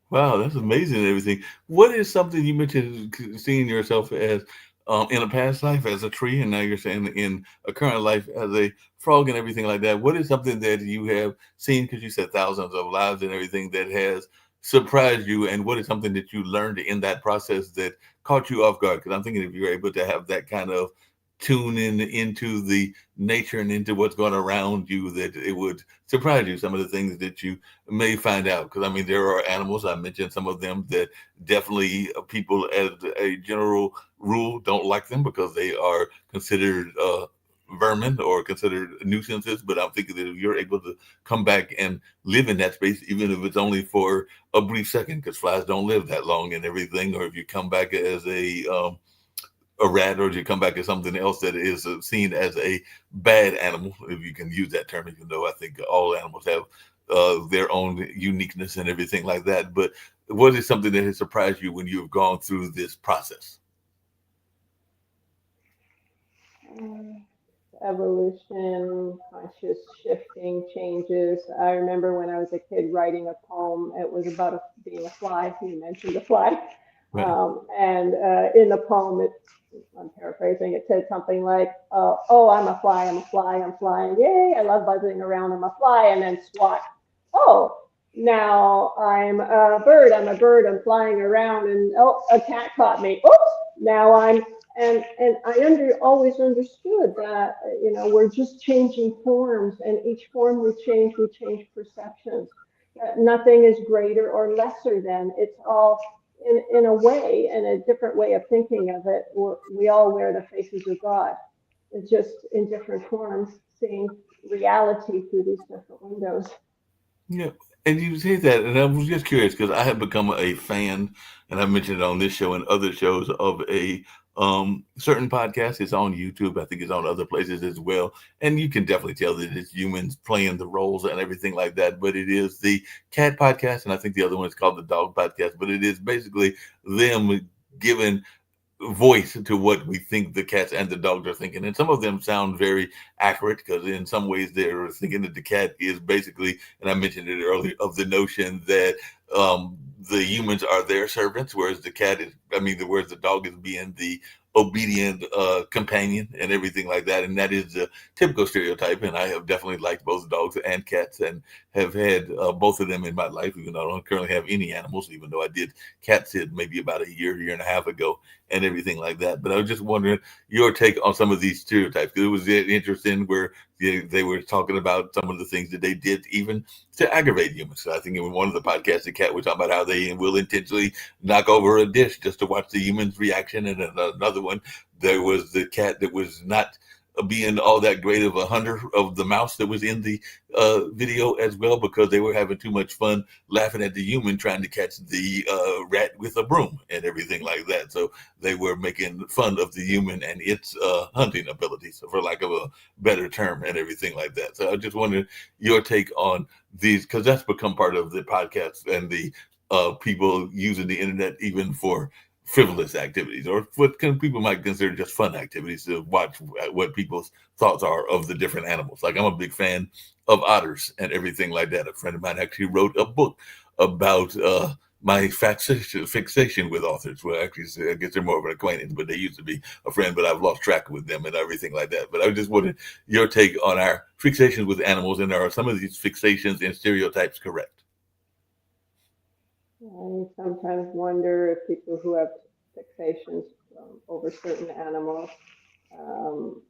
Wow, that's amazing and everything. What is something you mentioned seeing yourself as in a past life as a tree, and now you're saying in a current life as a frog and everything like that? What is something that you have seen, because you said thousands of lives and everything, that has surprised you, and what is something that you learned in that process that caught you off guard? Because I'm thinking if you're able to have that kind of tune in into the nature and into what's going around you, that it would surprise you some of the things that you may find out. Because I mean, there are animals, I mentioned some of them, that definitely people as a general rule don't like them because they are considered vermin or considered nuisances. But I'm thinking that if you're able to come back and live in that space, even if it's only for a brief second, because flies don't live that long and everything, or if you come back as a rat, or you come back as something else that is seen as a bad animal, if you can use that term, even though I think all animals have their own uniqueness and everything like that. But what is something that has surprised you when you've gone through this process? Evolution, conscious shifting, changes. I remember when I was a kid writing a poem, it was about being a fly. You mentioned the fly. Right. And in the poem, I'm paraphrasing, it said something like, oh, I'm a fly, I'm a fly, I'm flying. Yay, I love buzzing around, I'm a fly. And then swat. Oh, now I'm a bird, I'm I'm flying around. And oh, a cat caught me. Oops, now I'm and always understood that we're just changing forms, and each form we change perceptions. Nothing is greater or lesser than. It's all in a way, in a different way of thinking of it. We all wear the faces of God. It's just in different forms, seeing reality through these different windows. Yeah, and you say that, and I was just curious because I have become a fan, and I mentioned it on this show and other shows, of a certain podcast. It's on YouTube. I think it's on other places as well, and you can definitely tell that it's humans playing the roles and everything like that. But it is the cat podcast, and I think the other one is called the dog podcast. But it is basically them giving voice to what we think the cats and the dogs are thinking. And some of them sound very accurate, because in some ways they're thinking that the cat is basically, and I mentioned it earlier, of the notion that the humans are their servants, whereas the cat is, whereas the dog is being the obedient companion and everything like that. And that is a typical stereotype. And I have definitely liked both dogs and cats, and have had both of them in my life, even though I don't currently have any animals, even though I did cat sit maybe about a year and a half ago and everything like that. But I was just wondering your take on some of these stereotypes, because it was interesting where they were talking about some of the things that they did even to aggravate humans. So I think in one of the podcasts, the cat was talking about how they will intentionally knock over a dish just to watch the human's reaction. And another one, there was the cat that was not being all that great of a hunter of the mouse that was in the video as well, because they were having too much fun laughing at the human trying to catch the rat with a broom and everything like that. So they were making fun of the human and its hunting abilities, for lack of a better term, and everything like that. So I just wondered your take on these, because that's become part of the podcast and the people using the internet even for frivolous activities, or what people might consider just fun activities, to watch what people's thoughts are of the different animals. Like, I'm a big fan of otters and everything like that. A friend of mine actually wrote a book about my fixation with authors. Well, actually, I guess they're more of an acquaintance, but they used to be a friend, but I've lost track with them and everything like that. But I just wanted your take on our fixations with animals, and are some of these fixations and stereotypes correct? I sometimes wonder if people who have fixations over certain animals, um,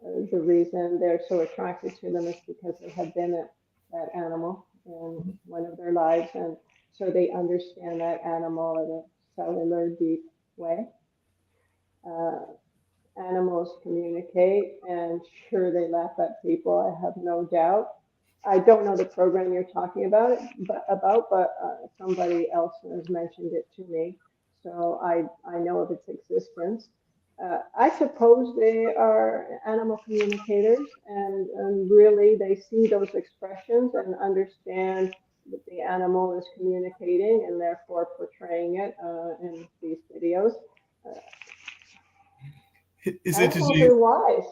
the reason they're so attracted to them is because they have been that animal in one of their lives, and so they understand that animal in a cellular, deep way. Uh, Animals communicate, and sure, they laugh at people. I have no doubt. I don't know the program you're talking but somebody else has mentioned it to me, so I know of its existence. I suppose they are animal communicators, and really they see those expressions and understand that the animal is communicating, and therefore portraying it in these videos. Uh, It's Animals interesting. are wise.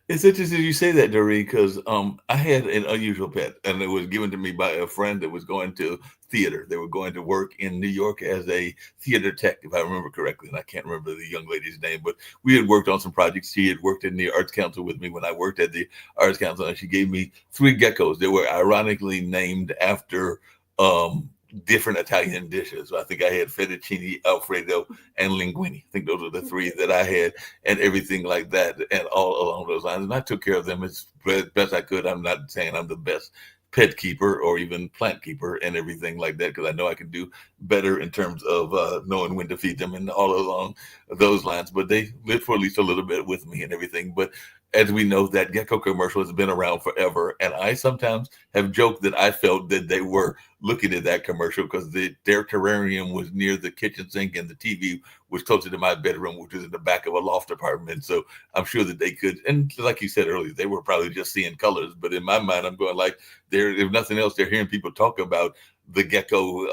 It's interesting you say that, Doreen, because I had an unusual pet, and it was given to me by a friend that was going to theater. They were going to work in New York as a theater tech, if I remember correctly, and I can't remember the young lady's name, but we had worked on some projects. She had worked in the Arts Council with me when I worked at the Arts Council, and she gave me three geckos. They were ironically named after um, different Italian dishes. So I think I had fettuccine alfredo and linguine. I think those were the three that I had, and everything like that, and all along those lines. And I took care of them as best I could. I'm not saying I'm the best pet keeper or even plant keeper and everything like that, because I know I can do better in terms of knowing when to feed them and all along those lines. But they lived for at least a little bit with me and everything. But as we know, that gecko commercial has been around forever, and I sometimes have joked that I felt that they were looking at that commercial because their terrarium was near the kitchen sink and the TV was closer to my bedroom, which is in the back of a loft apartment. So I'm sure that they could, and like you said earlier, they were probably just seeing colors. But in my mind, I'm going like, if nothing else, they're hearing people talk about the gecko,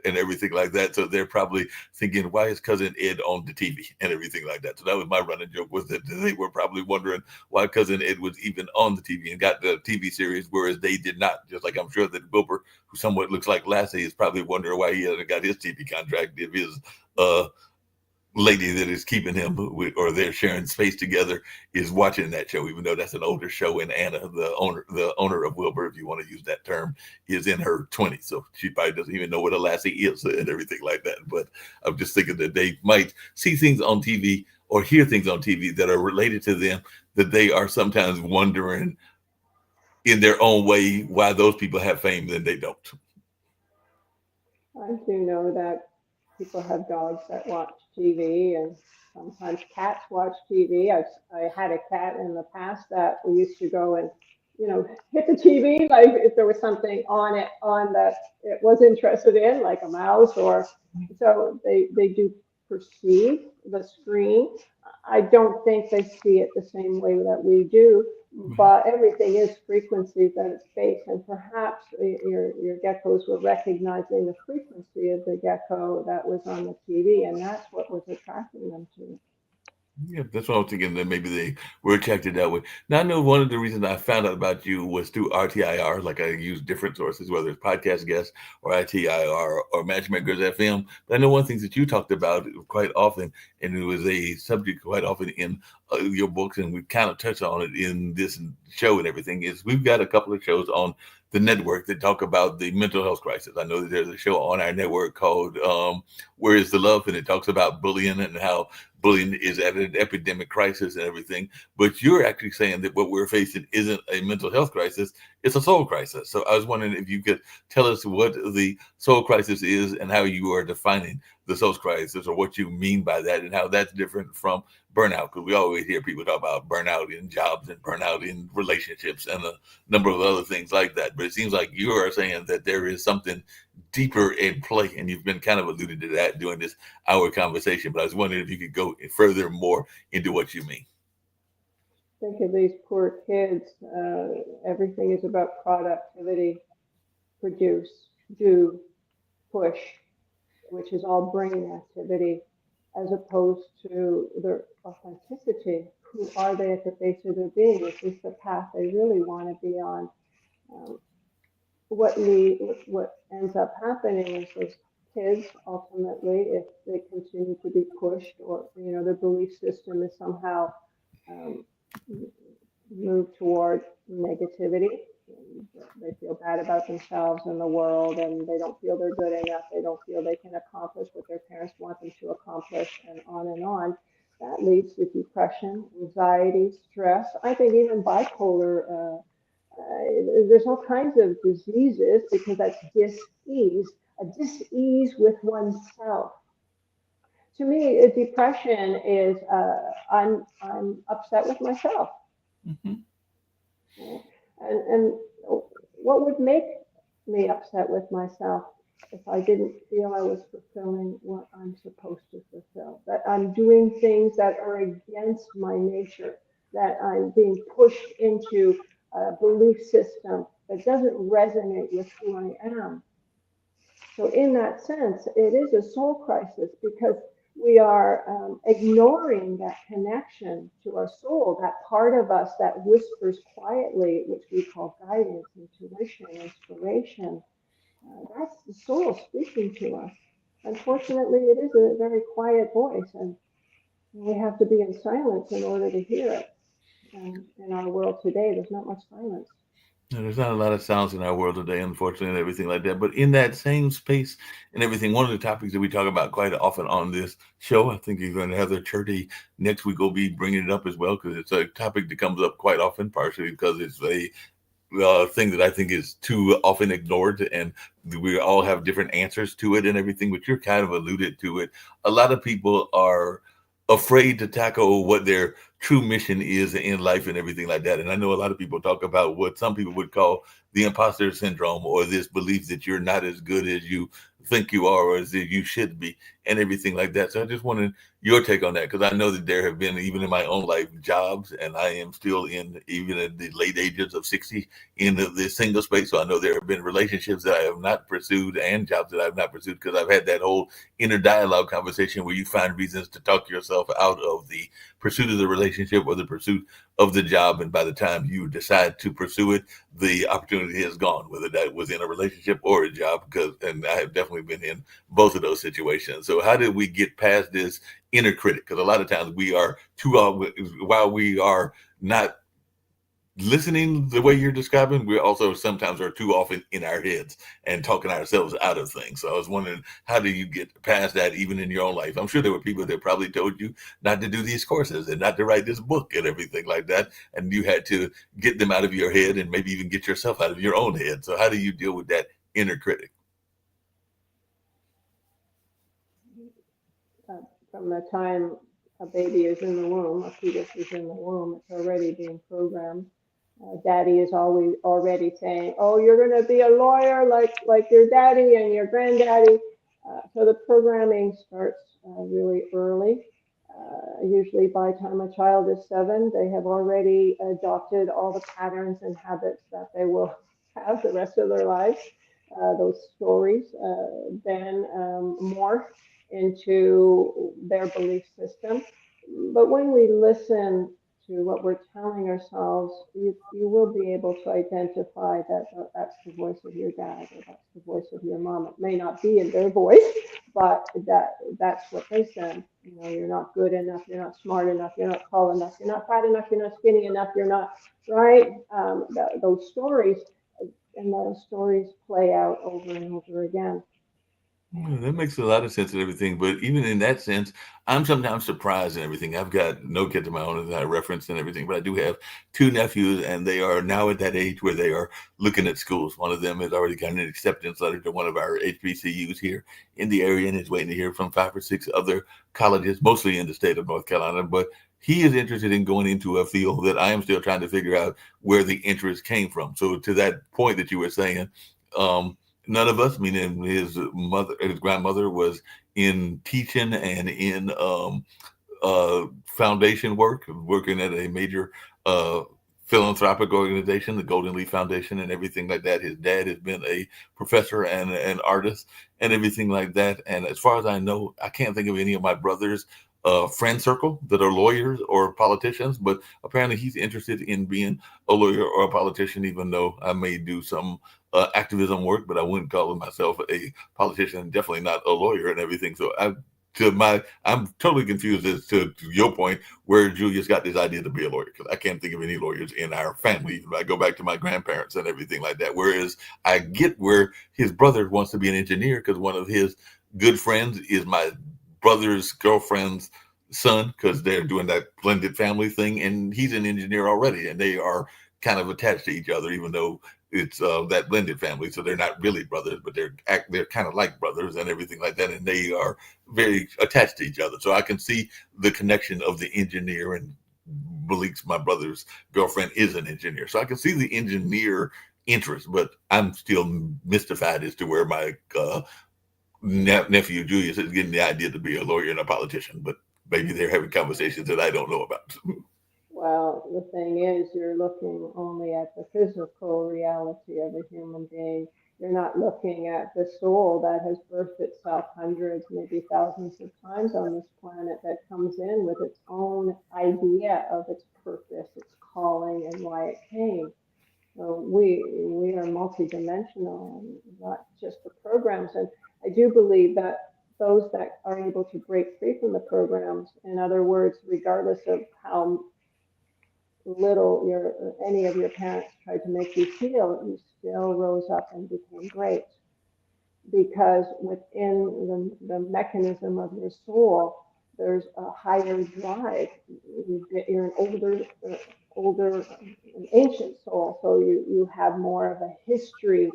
and everything like that. So they're probably thinking, why is Cousin Ed on the TV and everything like that? So that was my running joke, was that they were probably wondering why Cousin Ed was even on the TV and got the TV series, whereas they did not. Just like I'm sure that Wilbur, who somewhat looks like Lassie, is probably wondering why he hasn't got his TV contract if his uh, lady that is keeping him with, or they're sharing space together, is watching that show, even though that's an older show. And Anna, the owner of Wilbur, if you want to use that term, is in her 20s, so she probably doesn't even know what a lassie is and everything like that. But I'm just thinking that they might see things on TV or hear things on TV that are related to them, that they are sometimes wondering in their own way why those people have fame and they don't. I do know that people have dogs that watch TV, and sometimes cats watch TV. I had a cat in the past that we used to go and, hit the TV, like if there was something on that it was interested in, like a mouse, or so they do perceive the screen. I don't think they see it the same way that we do, but everything is frequencies at its base, and perhaps your geckos were recognizing the frequency of the gecko that was on the TV, and that's what was attracting them to Yeah, that's what I was thinking, that maybe they were attracted that way. Now, I know one of the reasons I found out about you was through RTIR. Like, I use different sources, whether it's podcast guests or ITIR or Matchmakers FM. But I know one thing that you talked about quite often, and it was a subject quite often in your books, and we kind of touched on it in this show and everything, is we've got a couple of shows on the network that talk about the mental health crisis. I know that there's a show on our network called Where is the Love? And it talks about bullying and how bullying is at an epidemic crisis and everything. But you're actually saying that what we're facing isn't a mental health crisis, it's a soul crisis. So I was wondering if you could tell us what the soul crisis is and how you are defining the soul crisis, or what you mean by that, and how that's different from burnout. Because we always hear people talk about burnout in jobs and burnout in relationships and a number of other things like that. But it seems like you are saying that there is something deeper in play, and you've been kind of alluded to that during this hour conversation. But I was wondering if you could go further more into what you mean. think of these poor kids. Everything is about productivity, produce, do, push, which is all brain activity, as opposed to their authenticity. Who are they at the base of their being? Is this the path they really want to be on? Um, what ends up happening is those kids ultimately, if they continue to be pushed, or their belief system is somehow um, moved toward negativity. They feel bad about themselves and the world, and they don't feel they're good enough. They don't feel they can accomplish what their parents want them to accomplish, and on and on. That leads to depression, anxiety, stress. I think even bipolar. There's all kinds of diseases because that's dis-ease, a dis-ease with oneself. To me, depression is I'm upset with myself. Mhm. And what would make me upset with myself if I didn't feel I was fulfilling what I'm supposed to fulfill? That I'm doing things that are against my nature, that I'm being pushed into a belief system that doesn't resonate with who I am. So, in that sense, it is a soul crisis because we are ignoring that connection to our soul, that part of us that whispers quietly, which we call guidance, intuition, inspiration. That's the soul speaking to us. Unfortunately, it is a very quiet voice, and we have to be in silence in order to hear it. And in our world today, there's not much silence. And there's not a lot of sounds in our world today, unfortunately, and everything like that. But in that same space and everything, one of the topics that we talk about quite often on this show, I think you're going to have the Churty next week will be bringing it up as well, because it's a topic that comes up quite often, partially because it's a thing that I think is too often ignored, and we all have different answers to it and everything. But you're kind of alluded to it. A lot of people are afraid to tackle what their true mission is in life and everything like that. And I know a lot of people talk about what some people would call the imposter syndrome, or this belief that you're not as good as you think you are or as you should be and everything like that. So I just wanted your take on that, because I know that there have been, even in my own life, jobs, and I am still in, even at the late ages of 60, in the single space. So I know there have been relationships that I have not pursued and jobs that I've not pursued, because I've had that whole inner dialogue conversation where you find reasons to talk yourself out of the pursuit of the relationship or the pursuit of the job. And by the time you decide to pursue it, the opportunity has gone, whether that was in a relationship or a job, because, and I have definitely been in both of those situations. So how did we get past this inner critic? Because a lot of times we are too, while we are not listening the way you're describing, we also sometimes are too often in our heads and talking ourselves out of things. So I was wondering, how do you get past that even in your own life? I'm sure there were people that probably told you not to do these courses and not to write this book and everything like that, and you had to get them out of your head and maybe even get yourself out of your own head. So how do you deal with that inner critic? Uh, from the time a baby is in the womb, a fetus is in the womb, it's already being programmed. Daddy is always already saying, "Oh, you're going to be a lawyer like your daddy and your granddaddy." So the programming starts really early. Usually, by the time a child is 7, they have already adopted all the patterns and habits that they will have the rest of their lives. Those stories then morph into their belief system. But when we listen to what we're telling ourselves, you will be able to identify that that's the voice of your dad or that's the voice of your mom. It may not be in their voice, but that's what they said. You're not good enough, you're not smart enough, you're not tall enough, you're not fat enough, you're not skinny enough, you're not right. Those stories, and those stories play out over and over again. Yeah, that makes a lot of sense and everything. But even in that sense, I'm sometimes surprised and everything. I've got no kids of my own, as I referenced and everything, but I do have two nephews, and they are now at that age where they are looking at schools. One of them has already gotten an acceptance letter to one of our HBCUs here in the area, and is waiting to hear from 5 or 6 other colleges, mostly in the state of North Carolina. But he is interested in going into a field that I am still trying to figure out where the interest came from. So to that point that you were saying, um, none of us, meaning his mother, his grandmother, was in teaching and in foundation work, working at a major uh, philanthropic organization, the Golden Leaf Foundation, and everything like that. His dad has been a professor and an artist and everything like that. And as far as I know, I can't think of any of my brothers friend circle that are lawyers or politicians, but apparently he's interested in being a lawyer or a politician, even though I may do some activism work, but I wouldn't call myself a politician, definitely not a lawyer and everything. So I'm totally confused as to your point where Julius got this idea to be a lawyer, because I can't think of any lawyers in our family. If I go back to my grandparents and everything like that, whereas I get where his brother wants to be an engineer because one of his good friends is my brother's girlfriend's son, because they're doing that blended family thing, and he's an engineer already, and they are kind of attached to each other, even though it's that blended family, so they're not really brothers, but they're kind of like brothers and everything like that, and they are very attached to each other. So I can see the connection of the engineer, and Malik's, my brother's girlfriend, is an engineer, so I can see the engineer interest, but I'm still mystified as to where my nephew Julius is getting the idea to be a lawyer and a politician, but maybe they're having conversations that I don't know about. Well, the thing is, you're looking only at the physical reality of a human being. You're not looking at the soul that has birthed itself hundreds, maybe thousands of times on this planet, that comes in with its own idea of its purpose, its calling, and why it came. So we are multidimensional, and not just the programs. And I do believe that those that are able to break free from the programs, in other words, regardless of how little any of your parents tried to make you feel, you still rose up and became great, because within the mechanism of your soul, there's a higher drive. You're an older, an ancient soul, so you have more of a history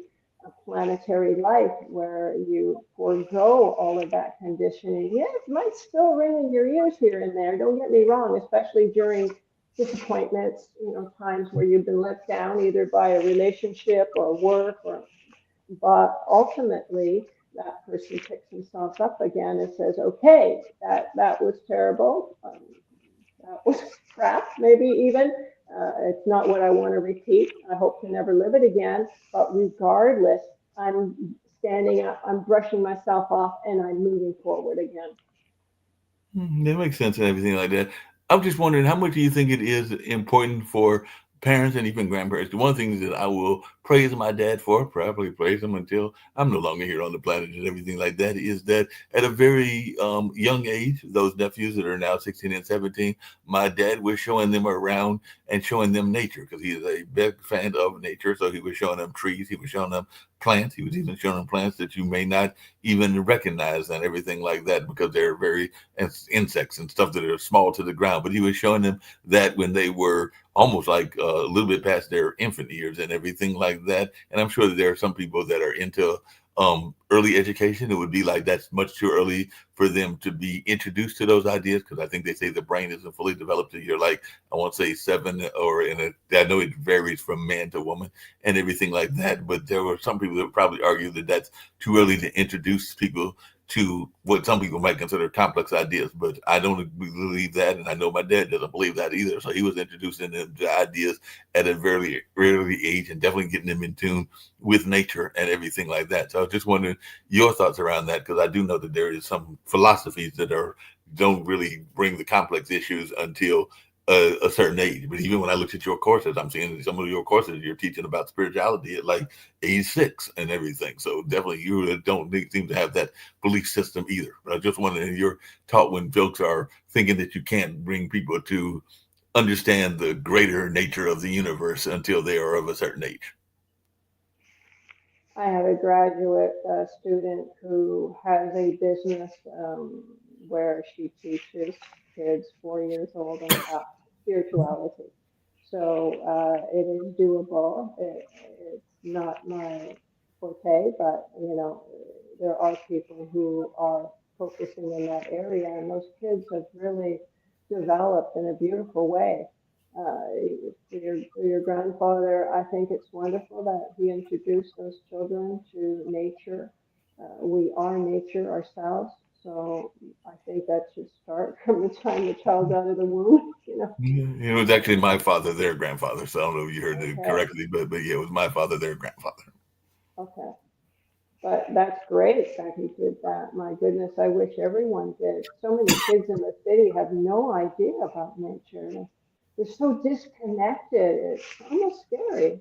of planetary life where you forego all of that conditioning. Yes, it might still ring in your ears here and there. Don't get me wrong, especially during disappointments, times where you've been let down either by a relationship or work, but ultimately, that person picks himself up again and says, "Okay, that was terrible. That was crap. Maybe even it's not what I want to repeat. I hope to never live it again. But regardless, I'm standing up. I'm brushing myself off, and I'm moving forward again." That makes sense and everything like that. I'm just wondering, how much do you think it is important for parents and even grandparents? The one thing that I will praise my dad for, probably praise him until I'm no longer here on the planet and everything like that, is that at a very young age, those nephews that are now 16 and 17, my dad was showing them around and showing them nature, because he is a big fan of nature. So he was showing them trees, he was showing them plants, he was even showing them plants that you may not even recognize and everything like that, because they're very insects and stuff that are small to the ground. But he was showing them that when they were almost like a little bit past their infant years and everything like that. And I'm sure that there are some people that are into early education. It would be like that's much too early for them to be introduced to those ideas, because I think they say the brain isn't fully developed till you're like, I want to say 7, or I know it varies from man to woman and everything like that. But there were some people that would probably argue that that's too early to introduce people to what some people might consider complex ideas. But I don't believe that, and I know my dad doesn't believe that either. So he was introducing them to ideas at a very early age, and definitely getting them in tune with nature and everything like that. So I was just wondering your thoughts around that, because I do know that there is some philosophies that don't really bring the complex issues until a certain age. But even when I looked at your courses, I'm seeing some of your courses you're teaching about spirituality at like age 6 and everything. So definitely you don't seem to have that belief system either. But I just wondering, you're taught when folks are thinking that you can't bring people to understand the greater nature of the universe until they are of a certain age. I have a graduate student who has a business where she teaches kids 4 years old about spirituality. So it is doable. It's not my forte, but there are people who are focusing in that area, and those kids have really developed in a beautiful way. For your grandfather, I think it's wonderful that he introduced those children to nature. We are nature ourselves, so I think that should start from the time the child's out of the womb. It was actually my father, their grandfather. So I don't know if you heard it Okay, correctly, but yeah, it was my father, their grandfather. okay. But that's great that he did that. My goodness, I wish everyone did. So many kids in the city have no idea about nature. They're so disconnected. It's almost scary.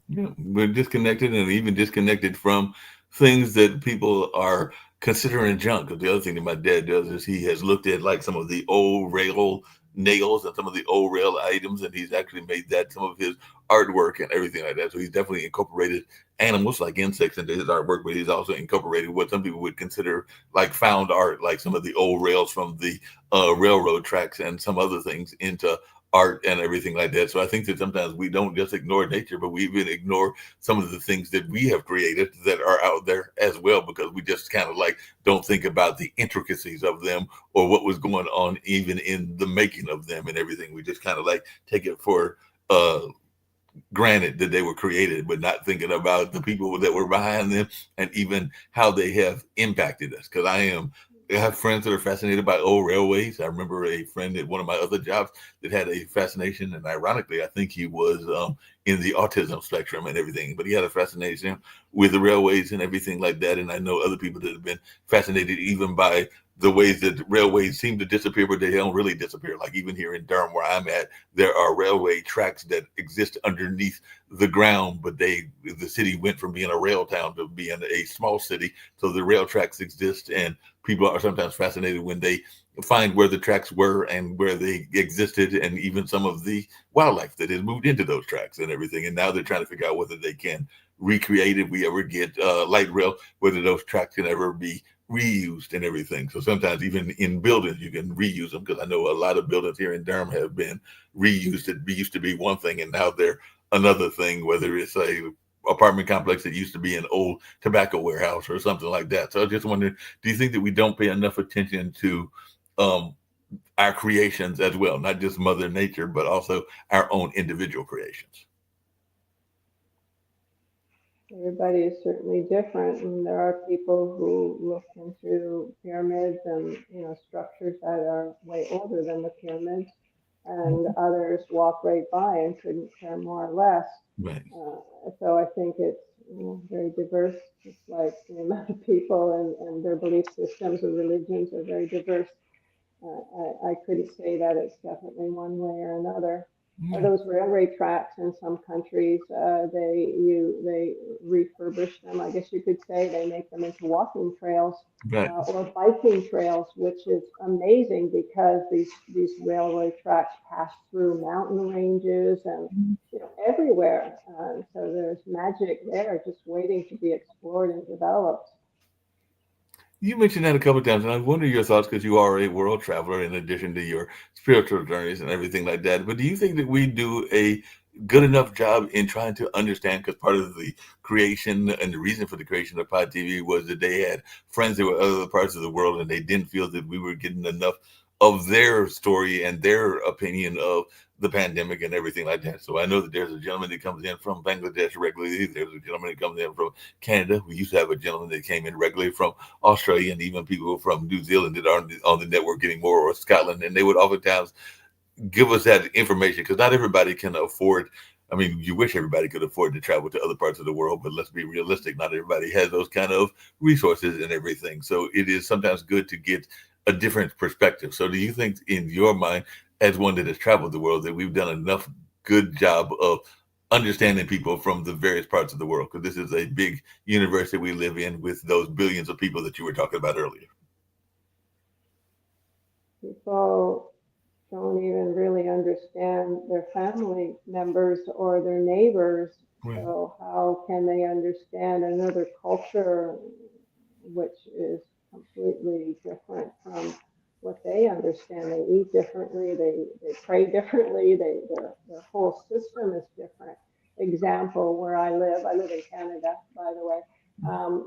Yeah, we're disconnected and even disconnected from things that people are considering junk. 'Cause the other thing that my dad does is he has looked at like some of the old rail nails and some of the old rail items, and he's actually made that some of his artwork and everything like that. So he's definitely incorporated animals like insects into his artwork, but he's also incorporated what some people would consider like found art, like some of the old rails from the railroad tracks and some other things into art and everything like that. So I think that sometimes we don't just ignore nature, but we even ignore some of the things that we have created that are out there as well, because we just kind of like don't think about the intricacies of them or what was going on even in the making of them and everything. We just kind of like take it for uh granted that they were created, but not thinking about the people that were behind them and even how they have impacted us. Because I have friends that are fascinated by old railways. I remember a friend at one of my other jobs that had a fascination, and ironically, I think he was in the autism spectrum and everything, but he had a fascination with the railways and everything like that. And I know other people that have been fascinated even by the ways that railways seem to disappear, but they don't really disappear. Like even here in Durham, where I'm at, there are railway tracks that exist underneath the ground, but the city went from being a rail town to being a small city. So the rail tracks exist, and people are sometimes fascinated when they find where the tracks were and where they existed, and even some of the wildlife that has moved into those tracks and everything. And now they're trying to figure out whether they can recreate, if we ever get light rail, whether those tracks can ever be reused and everything. So sometimes even in buildings you can reuse them, because I know a lot of buildings here in Durham have been reused. It used to be one thing and now they're another thing, whether it's a apartment complex that used to be an old tobacco warehouse or something like that. So I just wondered, do you think that we don't pay enough attention to um, our creations as well, not just Mother Nature, but also our own individual creations? Everybody is certainly different, and there are people who look into pyramids and structures that are way older than the pyramids, and others walk right by and couldn't care more or less. Right. So I think it's very diverse, just like the amount of people and their belief systems and religions are very diverse. I couldn't say that it's definitely one way or another. Yeah. Those railway tracks in some countries, they refurbish them. I guess you could say they make them into walking trails Right. or biking trails, which is amazing because these railway tracks pass through mountain ranges and everywhere. So there's magic there, just waiting to be explored and developed. You mentioned that a couple of times, and I wonder your thoughts because you are a world traveler in addition to your spiritual journeys and everything like that. But do you think that we do a good enough job in trying to understand? Because part of the creation and the reason for the creation of Pod TV was that they had friends that were other parts of the world, and they didn't feel that we were getting enough of their story and their opinion of the pandemic and everything like that. So I know that there's a gentleman that comes in from Bangladesh regularly. There's a gentleman that comes in from Canada. We used to have a gentleman that came in regularly from Australia, and even people from New Zealand that aren't on the network anymore, or Scotland, and they would oftentimes give us that information, because not everybody can afford. I mean, you wish everybody could afford to travel to other parts of the world, but let's be realistic. Not everybody has those kind of resources and everything. So it is sometimes good to get a different perspective. So do you think, in your mind, as one that has traveled the world, that we've done enough good job of understanding people from the various parts of the world? Because this is a big universe that we live in with those billions of people that you were talking about earlier. People don't even really understand their family members or their neighbors. Right. So how can they understand another culture which is completely different from what they understand? They eat differently, they pray differently, their whole system is different. Example, where I live in Canada, by the way.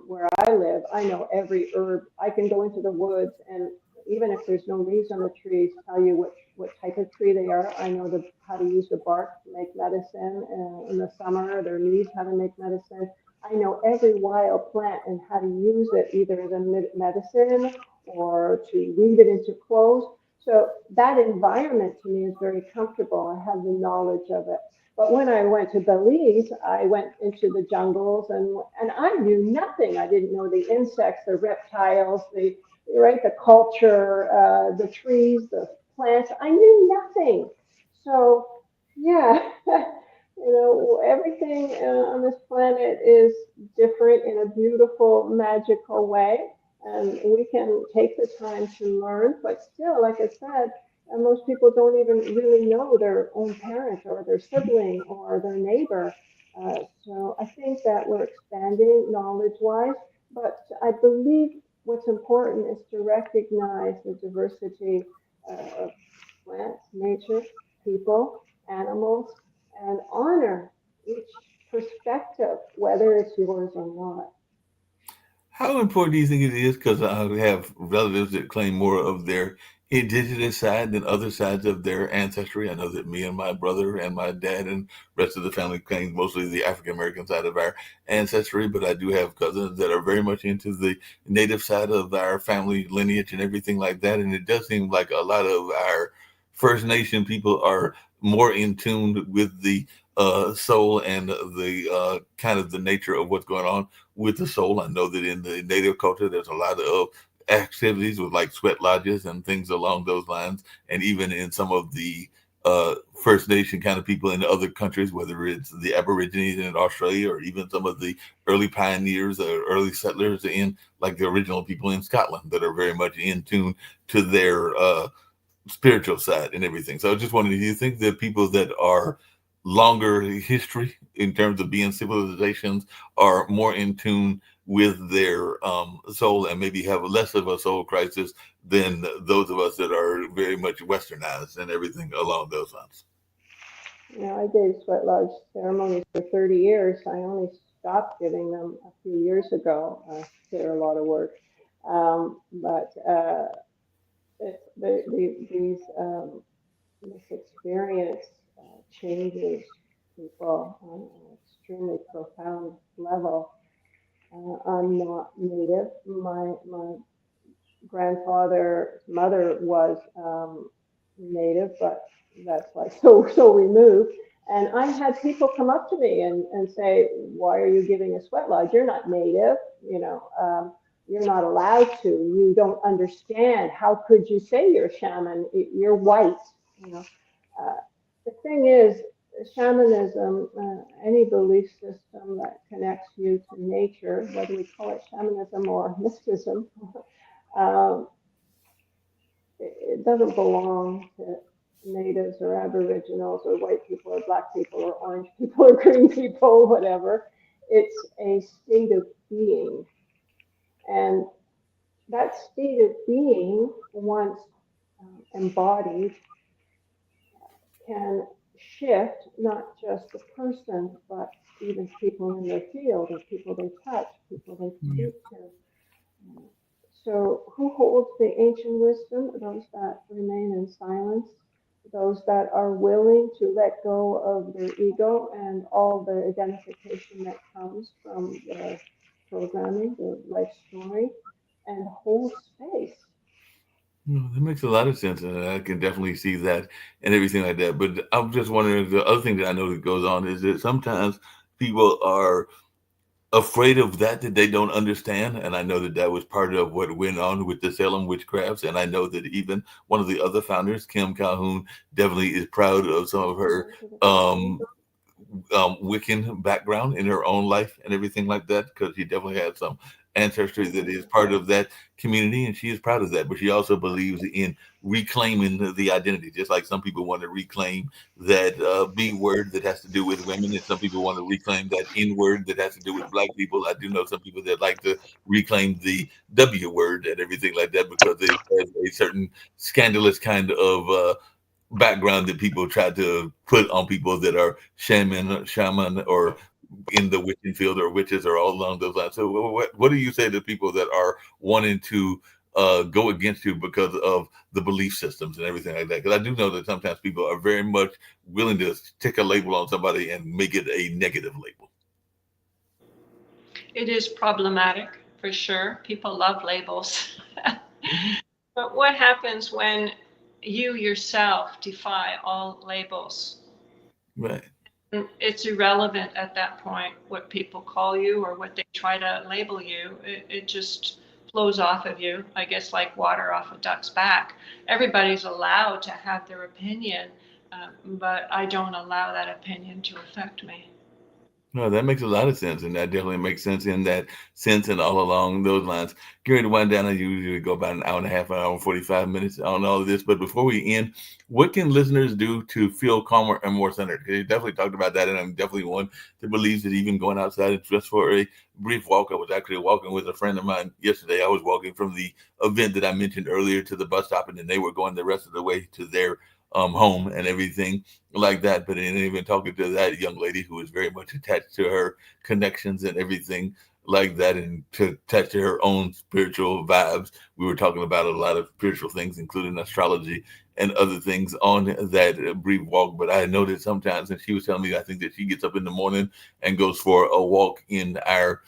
Where I live, I know every herb. I can go into the woods and even if there's no leaves on the trees, tell you what type of tree they are. I know how to use the bark to make medicine in the summer, their leaves, how to make medicine. I know every wild plant and how to use it either as a medicine or to weave it into clothes. So that environment to me is very comfortable. I have the knowledge of it. But when I went to Belize, I went into the jungles and I knew nothing. I didn't know the insects, the reptiles, the right, the culture, the trees, the plants. I knew nothing. So yeah, everything on this planet is different in a beautiful, magical way. And we can take the time to learn, but still, like I said, and most people don't even really know their own parent or their sibling or their neighbor. So I think that we're expanding knowledge-wise, but I believe what's important is to recognize the diversity of plants, nature, people, animals, and honor each perspective, whether it's yours or not. How important do you think it is? Because I have relatives that claim more of their indigenous side than other sides of their ancestry. I know that me and my brother and my dad and rest of the family claim mostly the African American side of our ancestry, but I do have cousins that are very much into the native side of our family lineage and everything like that. And it does seem like a lot of our First Nation people are more in tune with the soul and the kind of the nature of what's going on with the soul. I know that in the native culture, there's a lot of activities with like sweat lodges and things along those lines. And even in some of the First Nation kind of people in other countries, whether it's the Aborigines in Australia or even some of the early pioneers or early settlers in like the original people in Scotland that are very much in tune to their spiritual side and everything. So I was just wondering, do you think that people that are longer history in terms of being civilizations are more in tune with their soul and maybe have less of a soul crisis than those of us that are very much westernized and everything along those lines? I gave sweat lodge ceremonies for 30 years. I only stopped giving them a few years ago. They're a lot of work. But this experience changes people on an extremely profound level. I'm not native. My grandfather's mother was native, but that's like so removed. And I had people come up to me and say, "Why are you giving a sweat lodge? You're not native. You're not allowed to. You don't understand. How could you say you're a shaman? You're white." You know, uh, the thing is, shamanism, any belief system that connects you to nature, whether we call it shamanism or mysticism, um, it doesn't belong to natives or aboriginals or white people or black people or orange people or green people, whatever. It's a state of being. And that state of being, once embodied, can shift not just the person, but even people in their field or people they touch, people they speak to. So, who holds the ancient wisdom? Those that remain in silence, those that are willing to let go of their ego and all the identification that comes from the programming, the life story, and hold space. No, that makes a lot of sense, and I can definitely see that and everything like that. But I'm just wondering, the other thing that I know that goes on is that sometimes people are afraid of that they don't understand, and I know that that was part of what went on with the Salem witchcrafts, and I know that even one of the other founders, Kim Calhoun, definitely is proud of some of her um, Wiccan background in her own life and everything like that, because she definitely had some ancestry that is part of that community, and she is proud of that. But she also believes in reclaiming the identity, just like some people want to reclaim that B word that has to do with women, and some people want to reclaim that N word that has to do with black people. I do know some people that like to reclaim the W word and everything like that because it has a certain scandalous kind of background that people try to put on people that are shaman, or in the witching field or witches or all along those lines. So what do you say to people that are wanting to go against you because of the belief systems and everything like that? Because I do know that sometimes people are very much willing to stick a label on somebody and make it a negative label. It is problematic for sure. People love labels. Mhm. But what happens when you yourself defy all labels? Right. It's irrelevant at that point what people call you or what they try to label you. It just flows off of you, I guess, like water off a duck's back. Everybody's allowed to have their opinion, but I don't allow that opinion to affect me. No, that makes a lot of sense, and that definitely makes sense in that sense and all along those lines. Gary, to wind down, I usually go about an hour and a half, an hour and 45 minutes on all of this. But before we end, what can listeners do to feel calmer and more centered? You definitely talked about that, and I'm definitely one that believes that even going outside just for a brief walk. I was actually walking with a friend of mine yesterday. I was walking from the event that I mentioned earlier to the bus stop, and then they were going the rest of the way to their home and everything like that. But then even talking to that young lady who is very much attached to her connections and everything like that, and to attach to her own spiritual vibes. We were talking about a lot of spiritual things, including astrology and other things on that brief walk. But I noticed sometimes, and she was telling me, I think that she gets up in the morning and goes for a walk in our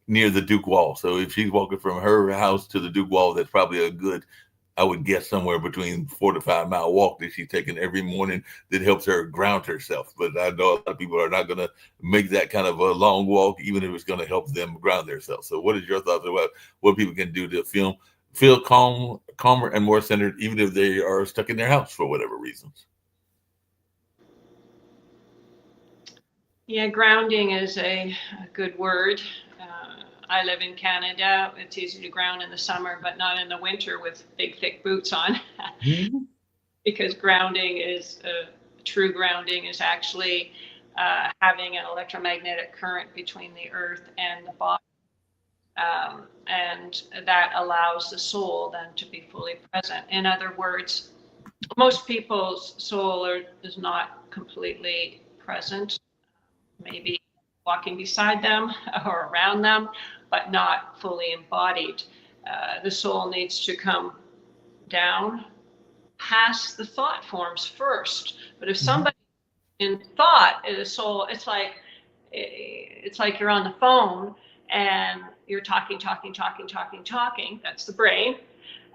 near the Duke Wall. So if she's walking from her house to the Duke Wall, that's probably a good, I would guess, somewhere between 4 to 5 mile walk that she's taking every morning that helps her ground herself. But I know a lot of people are not going to make that kind of a long walk, even if it's going to help them ground themselves. So what is your thoughts about what people can do to feel calmer and more centered, even if they are stuck in their house for whatever reasons? Yeah, grounding is a good word. I live in Canada. It's easy to ground in the summer, but not in the winter with big, thick boots on. Because grounding is, true grounding is actually having an electromagnetic current between the earth and the body. And that allows the soul then to be fully present. In other words, most people's soul is not completely present, maybe walking beside them or around them, but not fully embodied. The soul needs to come down past the thought forms first. But if somebody in thought is a soul, it's like you're on the phone and you're talking. That's the brain.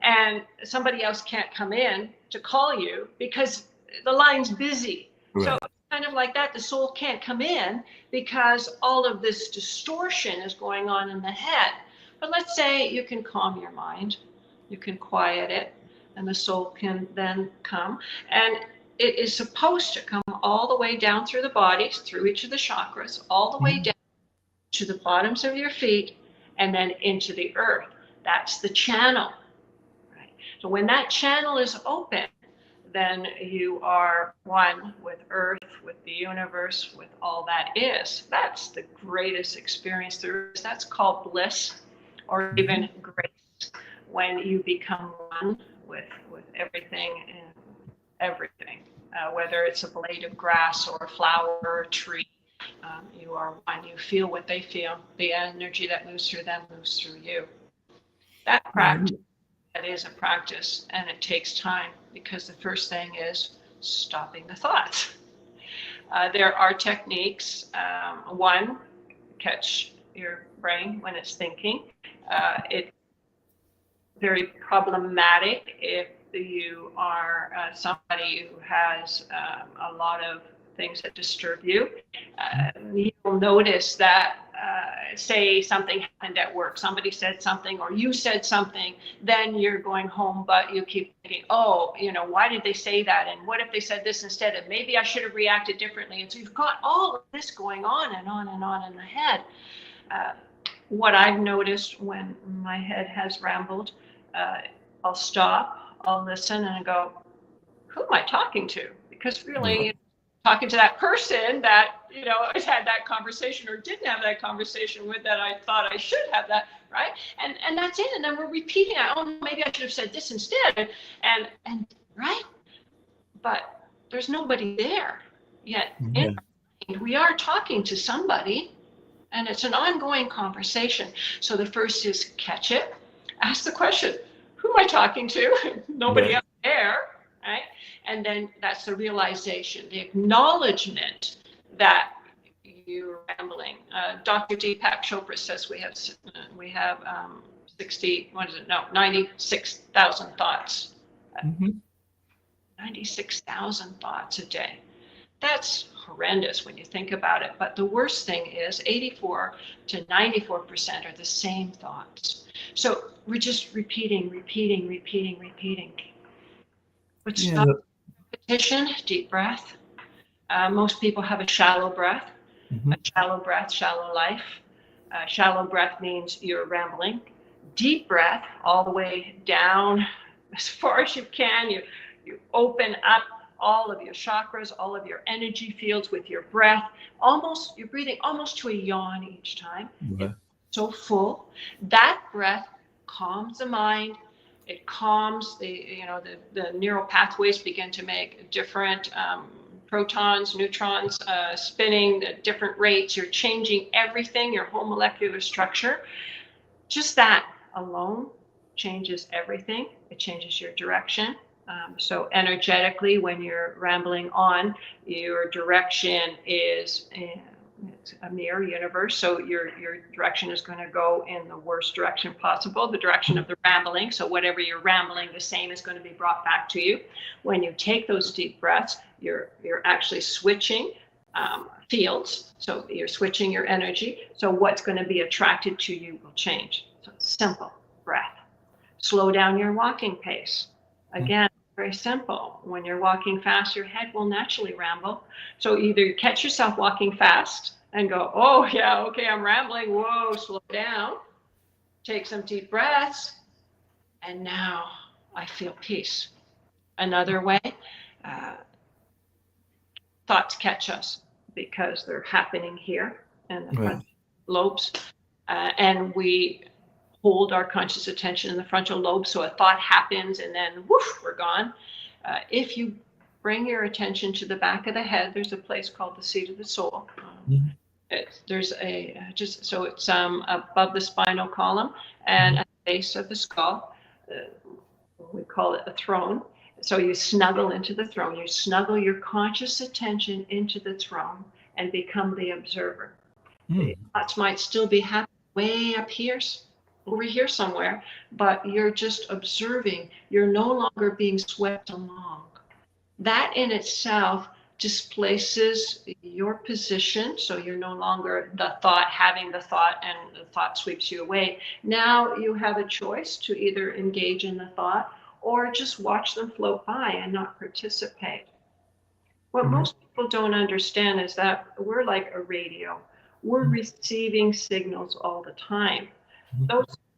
And somebody else can't come in to call you because the line's busy. Right. So kind of like that, the soul can't come in because all of this distortion is going on in the head. But let's say you can calm your mind, you can quiet it, and the soul can then come. And it is supposed to come all the way down through the bodies, through each of the chakras, all the way down to the bottoms of your feet, and then into the earth. That's the channel. Right? So when that channel is open, then you are one with earth, with the universe, with all that is. That's the greatest experience there is. That's called bliss, or even grace, when you become one with everything and everything, whether it's a blade of grass or a flower or a tree. You are one. You feel what they feel. The energy that moves through them moves through you. That practice. That is a practice, and it takes time, because the first thing is stopping the thoughts. There are techniques. One, catch your brain when it's thinking. It's very problematic if you are somebody who has a lot of things that disturb you. You'll notice that, say something happened at work, somebody said something, or you said something, then you're going home, but you keep thinking, oh, why did they say that? And what if they said this instead? And maybe I should have reacted differently. And so you've got all of this going on and on and on in the head. What I've noticed when my head has rambled, I'll stop, I'll listen, and I go, who am I talking to? Because really, talking to that person that, has had that conversation or didn't have that conversation with, that I thought I should have that, right? And that's it. And then we're repeating it. Oh, maybe I should have said this instead. And right? But there's nobody there yet. In our mind, we are talking to somebody, and it's an ongoing conversation. So the first is catch it, ask the question, who am I talking to? Nobody else there, right? And then that's the realization, the acknowledgement that you're rambling. Dr. Deepak Chopra says we have 96,000 thoughts. 96,000 thoughts a day. That's horrendous when you think about it. But the worst thing is 84 to 94% are the same thoughts. So we're just repeating. But Yeah. stop repetition, deep breath. Most people have a shallow breath. Mhm. A shallow breath, shallow life. Shallow breath means you're rambling. Deep breath, all the way down as far as you can. You open up all of your chakras, all of your energy fields with your breath. You're breathing almost to a yawn each time. Right. It's so full. That breath calms the mind. It calms the neural pathways begin to make different protons, neutrons spinning at different rates. You're changing everything, your whole molecular structure. Just that alone changes everything. It changes your direction. So energetically, when you're rambling on, your direction is it's a mirror universe. So your direction is going to go in the worst direction possible, the direction of the rambling. So whatever you're rambling, the same is going to be brought back to you. When you take those deep breaths, you're actually switching fields. So you're switching your energy. So what's going to be attracted to you will change. So simple breath. Slow down your walking pace. Again, very simple. When you're walking fast, your head will naturally ramble. So either you catch yourself walking fast and go, oh yeah, okay, I'm rambling. Whoa, slow down. Take some deep breaths. And now I feel peace. Another way, thoughts catch us because they're happening here in the front lobes. And we hold our conscious attention in the frontal lobe. So a thought happens and then whoosh, we're gone. If you bring your attention to the back of the head, there's a place called the seat of the soul. It's above the spinal column and at the base of the skull. We call it a throne. So you snuggle into the throne. You snuggle your conscious attention into the throne and become the observer. The thoughts might still be happening way up here, over here somewhere, but you're just observing. You're no longer being swept along. That in itself displaces your position. So you're no longer the thought having the thought and the thought sweeps you away. Now you have a choice to either engage in the thought or just watch them float by and not participate. What most people don't understand is that we're like a radio. We're receiving signals all the time.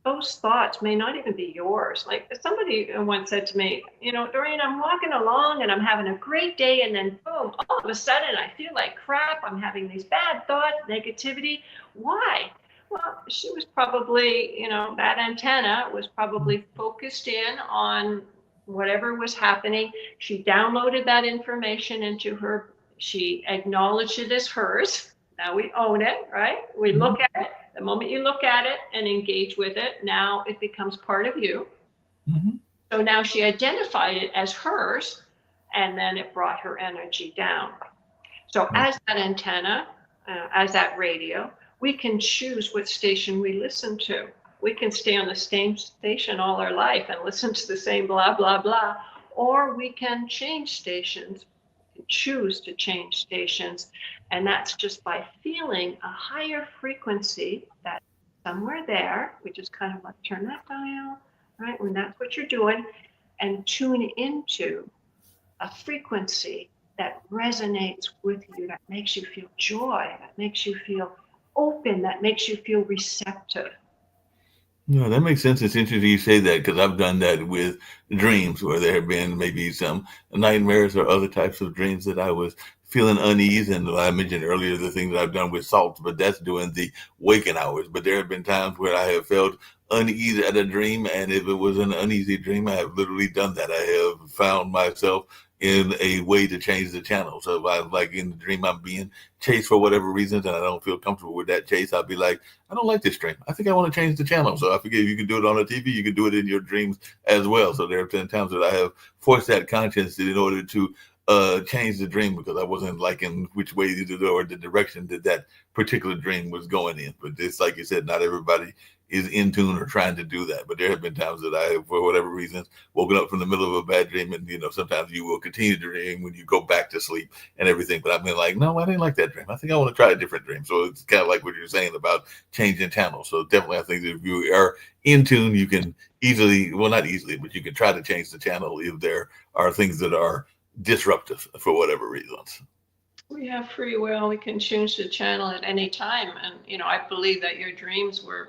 Those thoughts may not even be yours. Like somebody once said to me, Doreen, I'm walking along and I'm having a great day, and then boom, all of a sudden I feel like crap. I'm having these bad thoughts, negativity. Why? Well, she was probably, that antenna was probably focused in on whatever was happening. She downloaded that information into her. She acknowledged it as hers. Now we own it, right? We look at it. The moment you look at it and engage with it, now it becomes part of you. So now she identified it as hers, and then it brought her energy down. So as that antenna, as that radio, we can choose what station we listen to. We can stay on the same station all our life and listen to the same blah, blah, blah, or we can change stations, choose to change stations. And that's just by feeling a higher frequency that's somewhere there. We just kind of like turn that dial, right? When that's what you're doing, and tune into a frequency that resonates with you, that makes you feel joy, that makes you feel open, that makes you feel receptive. No, that makes sense. It's interesting you say that because I've done that with dreams where there have been maybe some nightmares or other types of dreams that I was feeling unease. And I mentioned earlier the thing that I've done with salts, but that's during the waking hours. But there have been times where I have felt unease at a dream. And if it was an uneasy dream, I have literally done that. I have found myself in a way to change the channel. So if I like in the dream, I'm being chased for whatever reasons and I don't feel comfortable with that chase, I'll be like, I don't like this dream. I think I want to change the channel. So I forget you can do it on the TV. You can do it in your dreams as well. So there have been times that I have forced that conscience in order to change the dream because I wasn't liking which way or the direction that that particular dream was going in. But it's like you said, not everybody is in tune or trying to do that. But there have been times that I, for whatever reasons, woken up from the middle of a bad dream, and sometimes you will continue to dream when you go back to sleep and everything. But I've been like, no, I didn't like that dream. I think I want to try a different dream. So it's kind of like what you're saying about changing channels. So definitely, I think that if you are in tune, you can easily, well, not easily, but you can try to change the channel if there are things that are disruptive for whatever reasons. We have free will. We can change the channel at any time. And, I believe that your dreams were,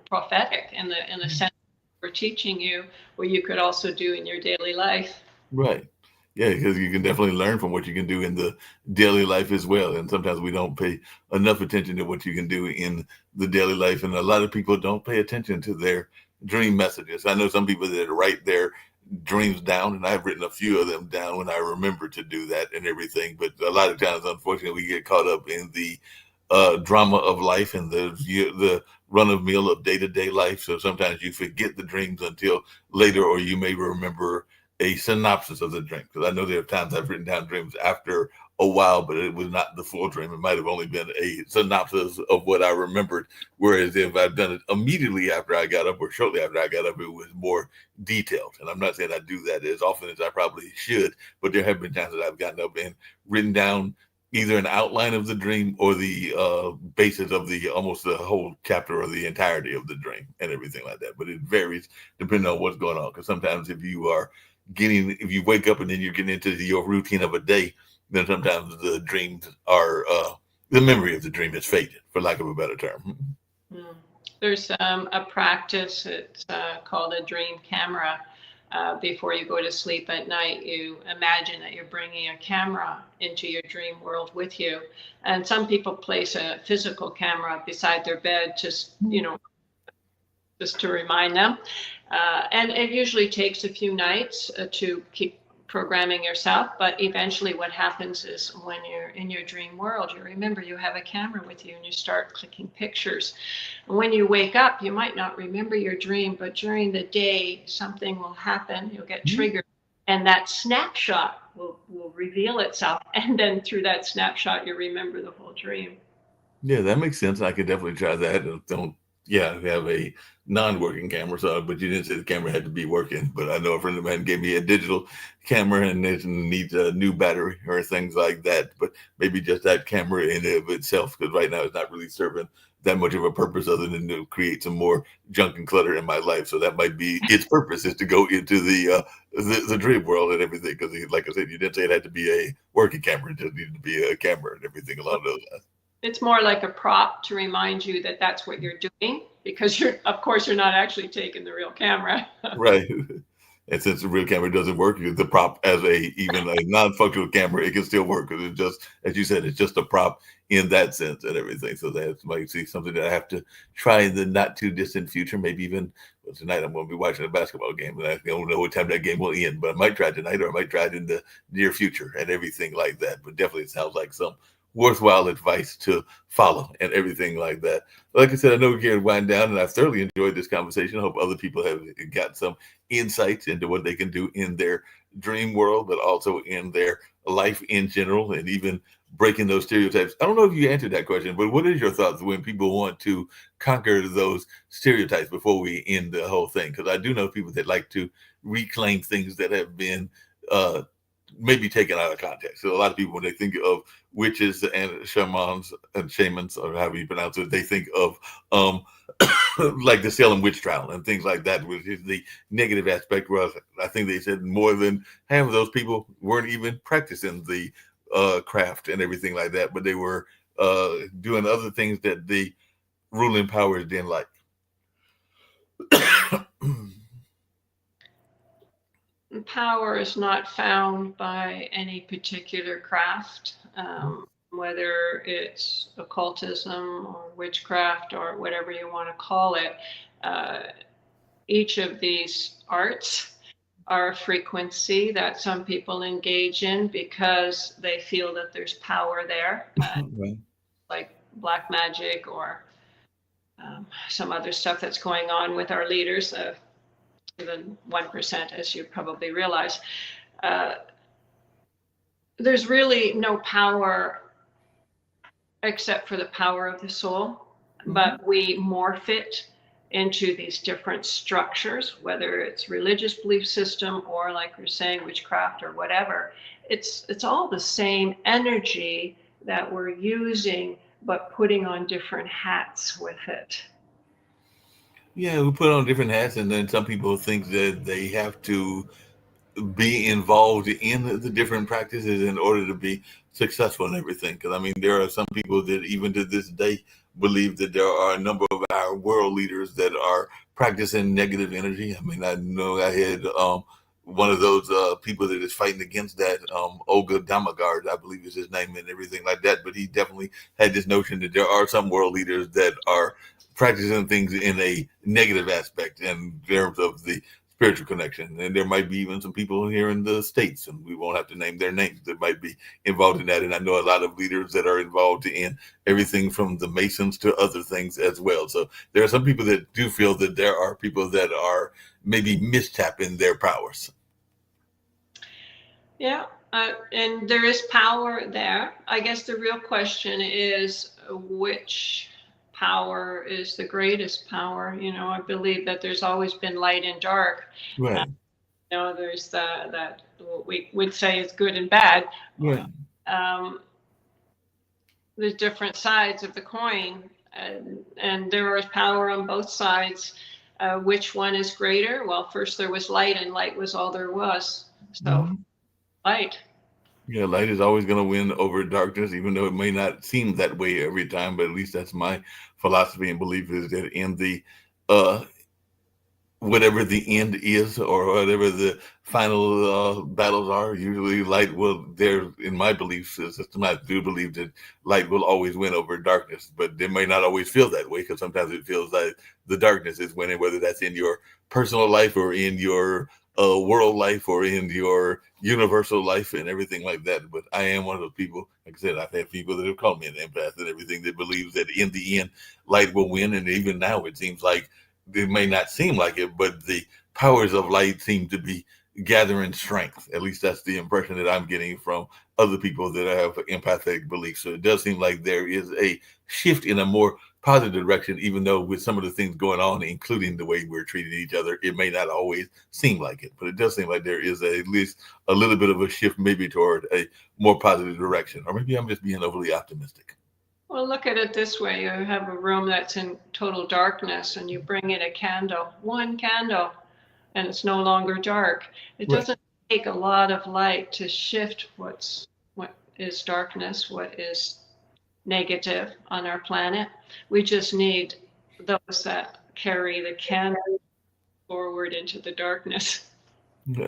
prophetic in the sense we're teaching you what you could also do in your daily life. Right. Yeah, because you can definitely learn from what you can do in the daily life as well. And sometimes we don't pay enough attention to what you can do in the daily life. And a lot of people don't pay attention to their dream messages. I know some people that write their dreams down, and I've written a few of them down when I remember to do that and everything. But a lot of times, unfortunately, we get caught up in the drama of life and the run of meal of day-to-day life. So sometimes you forget the dreams until later, or you may remember a synopsis of the dream. Because I know there are times I've written down dreams after a while, but it was not the full dream. It might have only been a synopsis of what I remembered. Whereas if I've done it immediately after I got up or shortly after I got up, it was more detailed. And I'm not saying I do that as often as I probably should, but there have been times that I've gotten up and written down either an outline of the dream or the basis of almost the whole chapter or the entirety of the dream and everything like that. But it varies depending on what's going on. Because sometimes if you wake up and then you're getting into your routine of a day, then sometimes the dreams are, the memory of the dream is faded, for lack of a better term. There's a practice, it's called a dream camera. Before you go to sleep at night, you imagine that you're bringing a camera into your dream world with you. And some people place a physical camera beside their bed, just to remind them. And it usually takes a few nights to keep programming yourself, but eventually what happens is when you're in your dream world, you remember you have a camera with you and you start clicking pictures. And when you wake up, you might not remember your dream, but during the day, something will happen, you'll get triggered, and that snapshot will reveal itself. And then through that snapshot, you remember the whole dream. Yeah, that makes sense. I could definitely try that. Have a non-working camera, but you didn't say the camera had to be working. But I know a friend of mine gave me a digital camera and it needs a new battery or things like that. But maybe just that camera in and of itself, because right now it's not really serving that much of a purpose other than to create some more junk and clutter in my life. So that might be its purpose, is to go into the dream world and everything. Because like I said, you didn't say it had to be a working camera; it just needed to be a camera and everything along those lines. It's more like a prop to remind you that that's what you're doing, because of course you're not actually taking the real camera. Right. And since the real camera doesn't work, the prop as even a non-functional camera, it can still work, because it's just, as you said, it's just a prop in that sense and everything. So that might see something that I have to try in the not too distant future. Maybe even tonight I'm going to be watching a basketball game, and I don't know what time that game will end, but I might try it tonight, or I might try it in the near future and everything like that. But definitely it sounds like some worthwhile advice to follow and everything like that. Like I said, I know we're getting wind down, and I've thoroughly enjoyed this conversation. I hope other people have got some insights into what they can do in their dream world, but also in their life in general, and even breaking those stereotypes. I don't know if you answered that question, but what is your thoughts when people want to conquer those stereotypes before we end the whole thing? Because I do know people that like to reclaim things that have been maybe taken out of context. So a lot of people, when they think of witches and shamans, or however you pronounce it, they think of like the Salem witch trial and things like that, which is the negative aspect. Where I think they said more than half of those people weren't even practicing the craft and everything like that, but they were doing other things that the ruling powers didn't like. Power is not found by any particular craft, whether it's occultism or witchcraft or whatever you want to call it. Each of these arts are a frequency that some people engage in because they feel that there's power there, Right. like black magic or some other stuff that's going on with our leaders. Even 1%, as you probably realize. there's really no power except for the power of the soul, but we morph it into these different structures, whether it's religious belief system or, like we're saying, witchcraft or whatever. It's all the same energy that we're using, but putting on different hats with it. Yeah, we put on different hats, and then some people think that they have to be involved in the different practices in order to be successful in everything. Because I mean, there are some people that even to this day believe that there are a number of our world leaders that are practicing negative energy. I mean, I know I had one of those people that is fighting against that, Olga Damagard, I believe is his name, and everything like that. But he definitely had this notion that there are some world leaders that are practicing things in a negative aspect in terms of the spiritual connection. And there might be even some people here in the States, and we won't have to name their names, that might be involved in that. And I know a lot of leaders that are involved in everything from the Masons to other things as well. So there are some people that do feel that there are people that are maybe mistapping their powers. Yeah, and there is power there. I guess the real question is which power is the greatest power? I believe that there's always been light and dark. Right. There's that what we would say is good and bad. Right. There's different sides of the coin, and there is power on both sides. Which one is greater? Well, first there was light, and light was all there was. So light. Yeah, light is always going to win over darkness, even though it may not seem that way every time. But at least that's my philosophy and belief, is that in the whatever the end is, or whatever the final battles are, usually light will, there, in my belief system, I do believe that light will always win over darkness. But it may not always feel that way, because sometimes it feels like the darkness is winning, whether that's in your personal life or in your world life or in your universal life and everything like that. But I am one of those people, like I said, I've had people that have called me an empath and everything, that believes that in the end light will win. And even now it seems like, it may not seem like it, but the powers of light seem to be gathering strength. At least that's the impression that I'm getting from other people that have empathic beliefs. So it does seem like there is a shift in a more positive direction, even though with some of the things going on, including the way we're treating each other, it may not always seem like it. But it does seem like there is at least a little bit of a shift, maybe toward a more positive direction. Or maybe I'm just being overly optimistic. Well, look at it this way. You have a room that's in total darkness, and you bring in a candle, one candle, and it's no longer dark. It doesn't take a lot of light to shift what is darkness, what is negative on our planet. We just need those that carry the candle forward into the darkness.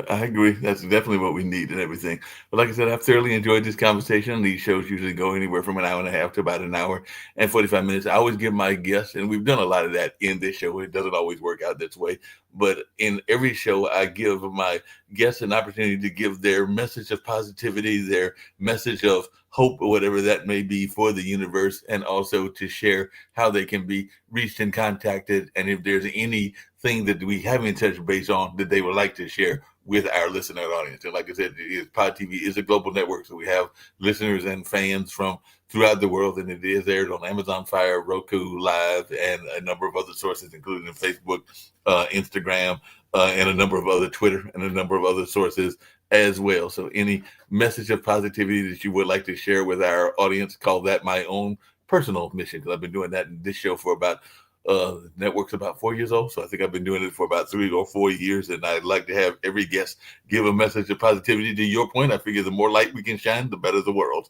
I agree. That's definitely what we need and everything. But like I said, I've thoroughly enjoyed this conversation. These shows usually go anywhere from an hour and a half to about an hour and 45 minutes. I always give my guests, and we've done a lot of that in this show. It doesn't always work out this way. But in every show, I give my guests an opportunity to give their message of positivity, their message of hope, or whatever that may be for the universe, and also to share how they can be reached and contacted. And if there's anything that we haven't touched base on that they would like to share with our listener audience. And like I said, Pod TV is a global network, so we have listeners and fans from throughout the world, and it is aired on Amazon Fire, Roku Live, and a number of other sources, including Facebook, Instagram, and a number of other Twitter, and a number of other sources as well. So any message of positivity that you would like to share with our audience, call that my own personal mission, because I've been doing that in this show for about the network's about 4 years old. So I think I've been doing it for about 3 or 4 years. And I'd like to have every guest give a message of positivity. To your point, I figure the more light we can shine, the better the world.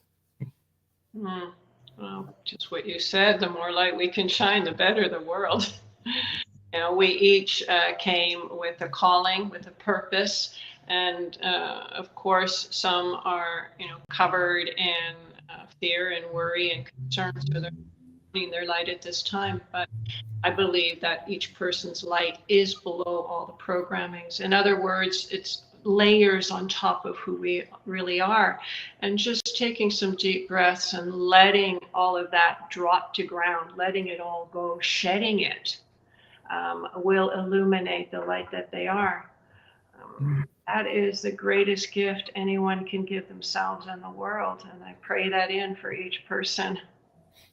Well, just what you said, the more light we can shine, the better the world. We each came with a calling, with a purpose. And of course, some are, covered in fear and worry and concern. So they're their light at this time, but I believe that each person's light is below all the programmings. In other words, it's layers on top of who we really are. And just taking some deep breaths and letting all of that drop to ground, letting it all go, shedding it, will illuminate the light that they are. that is the greatest gift anyone can give themselves in the world. And I pray that in for each person.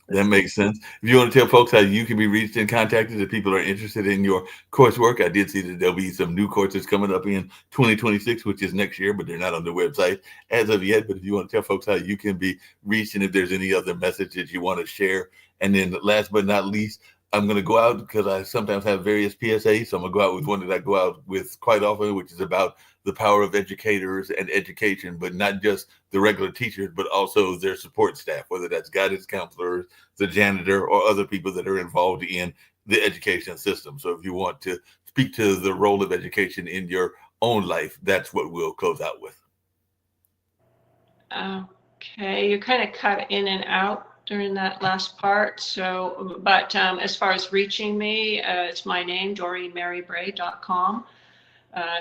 That makes sense. If you want to tell folks how you can be reached and contacted if people are interested in your coursework, I did see that there'll be some new courses coming up in 2026, which is next year, but they're not on the website as of yet. But if you want to tell folks how you can be reached and if there's any other message that you want to share. And then last but not least, I'm going to go out because I sometimes have various PSAs. So I'm going to go out with one that I go out with quite often, which is about the power of educators and education, but not just the regular teachers, but also their support staff, whether that's guidance counselors, the janitor, or other people that are involved in the education system. So if you want to speak to the role of education in your own life, that's what we'll close out with. Okay, you kind of cut in and out during that last part. So, but as far as reaching me, it's my name, DoreenMaryBray.com.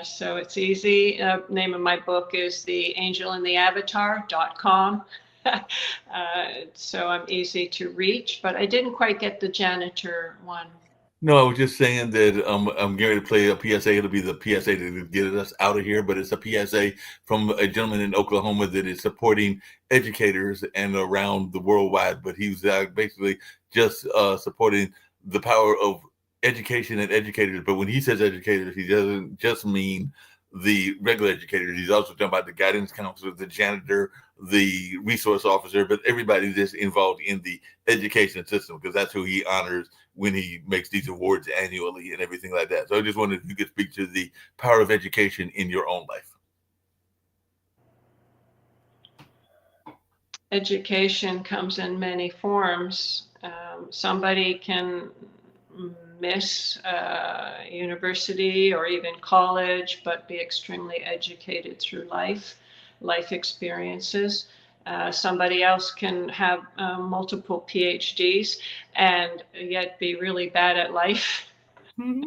So it's easy. Name of my book is The Angel and the Avatar.com. So I'm easy to reach, but I didn't quite get the janitor one. No, I was just saying that I'm going to play a PSA. It'll be the PSA to get us out of here, but it's a PSA from a gentleman in Oklahoma that is supporting educators and around the worldwide. But he's basically just supporting the power of education and educators. But when he says educators, he doesn't just mean the regular educators. He's also talking about the guidance counselor, the janitor, the resource officer, but everybody that's involved in the education system, because that's who he honors when he makes these awards annually and everything like that. So I just wondered if you could speak to the power of education in your own life. Education comes in many forms. Somebody can miss university or even college, but be extremely educated through life experiences. Somebody else can have multiple PhDs and yet be really bad at life. Mm-hmm.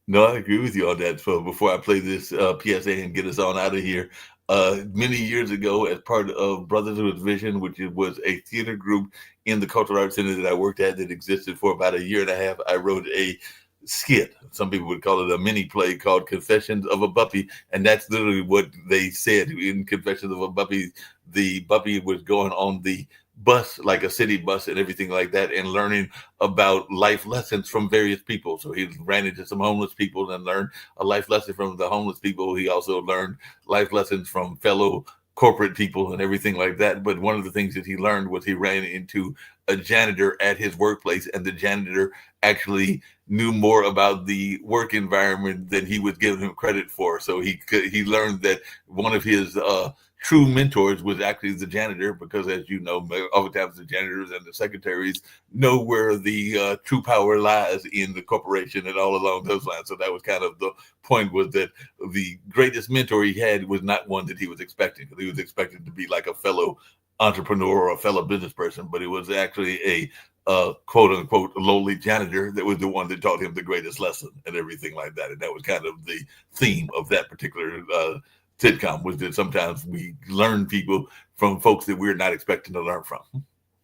No, I agree with you on that. So before I play this PSA and get us on out of here, many years ago, as part of Brothers with Vision, which was a theater group in the Cultural Arts Center that I worked at that existed for about a year and a half, I wrote a skit. Some people would call it a mini play called Confessions of a Buppy. And that's literally what they said in Confessions of a Buppy. The Buppy was going on the bus, like a city bus and everything like that, and learning about life lessons from various people. So he ran into some homeless people and learned a life lesson from the homeless people. He also learned life lessons from fellow corporate people and everything like that. But one of the things that he learned was he ran into a janitor at his workplace, and the janitor actually knew more about the work environment than he was giving him credit for. So he learned that one of his true mentors was actually the janitor, because as you know, oftentimes the janitors and the secretaries know where the true power lies in the corporation and all along those lines. So that was kind of the point, was that the greatest mentor he had was not one that he was expecting, because he was expected to be like a fellow entrepreneur or a fellow business person, but it was actually a quote unquote lowly janitor that was the one that taught him the greatest lesson and everything like that. And that was kind of the theme of that particular sitcom, was that sometimes we learn people from folks that we're not expecting to learn from.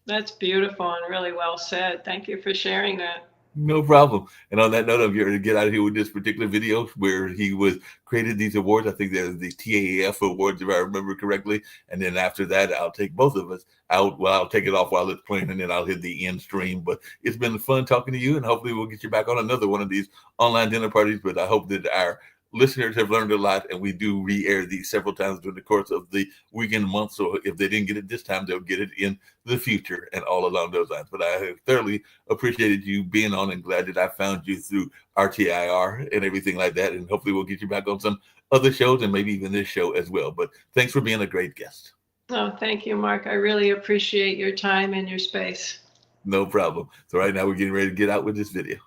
That's beautiful and really well said. Thank you for sharing that. No problem. And on that note, I'm here to get out of here with this particular video where he was created these awards. I think they're the TAAF awards, if I remember correctly. And then after that, I'll take both of us out. Well, I'll take it off while it's playing, and then I'll hit the end stream. But it's been fun talking to you, and hopefully we'll get you back on another one of these online dinner parties. But I hope that our listeners have learned a lot, and we do re-air these several times during the course of the weekend month. So if they didn't get it this time, they'll get it in the future and all along those lines. But I have thoroughly appreciated you being on, and glad that I found you through RTIR and everything like that. And hopefully we'll get you back on some other shows and maybe even this show as well. But thanks for being a great guest. Oh, thank you, Mark. I really appreciate your time and your space. No problem. So right now we're getting ready to get out with this video.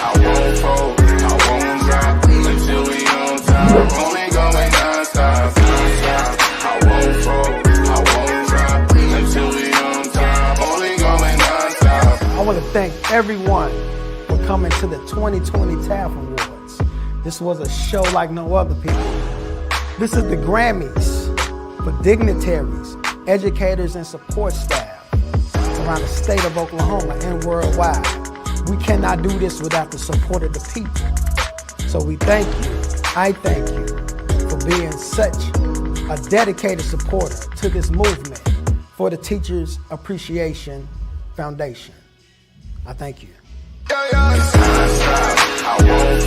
I won't fold, I won't drop until we on top. Only going non-stop. I won't fold, I won't drop until we on top. Only going non-stop. I want to thank everyone for coming to the 2020 TAF Awards. This was a show like no other, people. This is the Grammys for dignitaries, educators, and support staff around the state of Oklahoma and worldwide. We cannot do this without the support of the people. So we thank you. I thank you for being such a dedicated supporter to this movement for the Teachers Appreciation Foundation. I thank you. I won't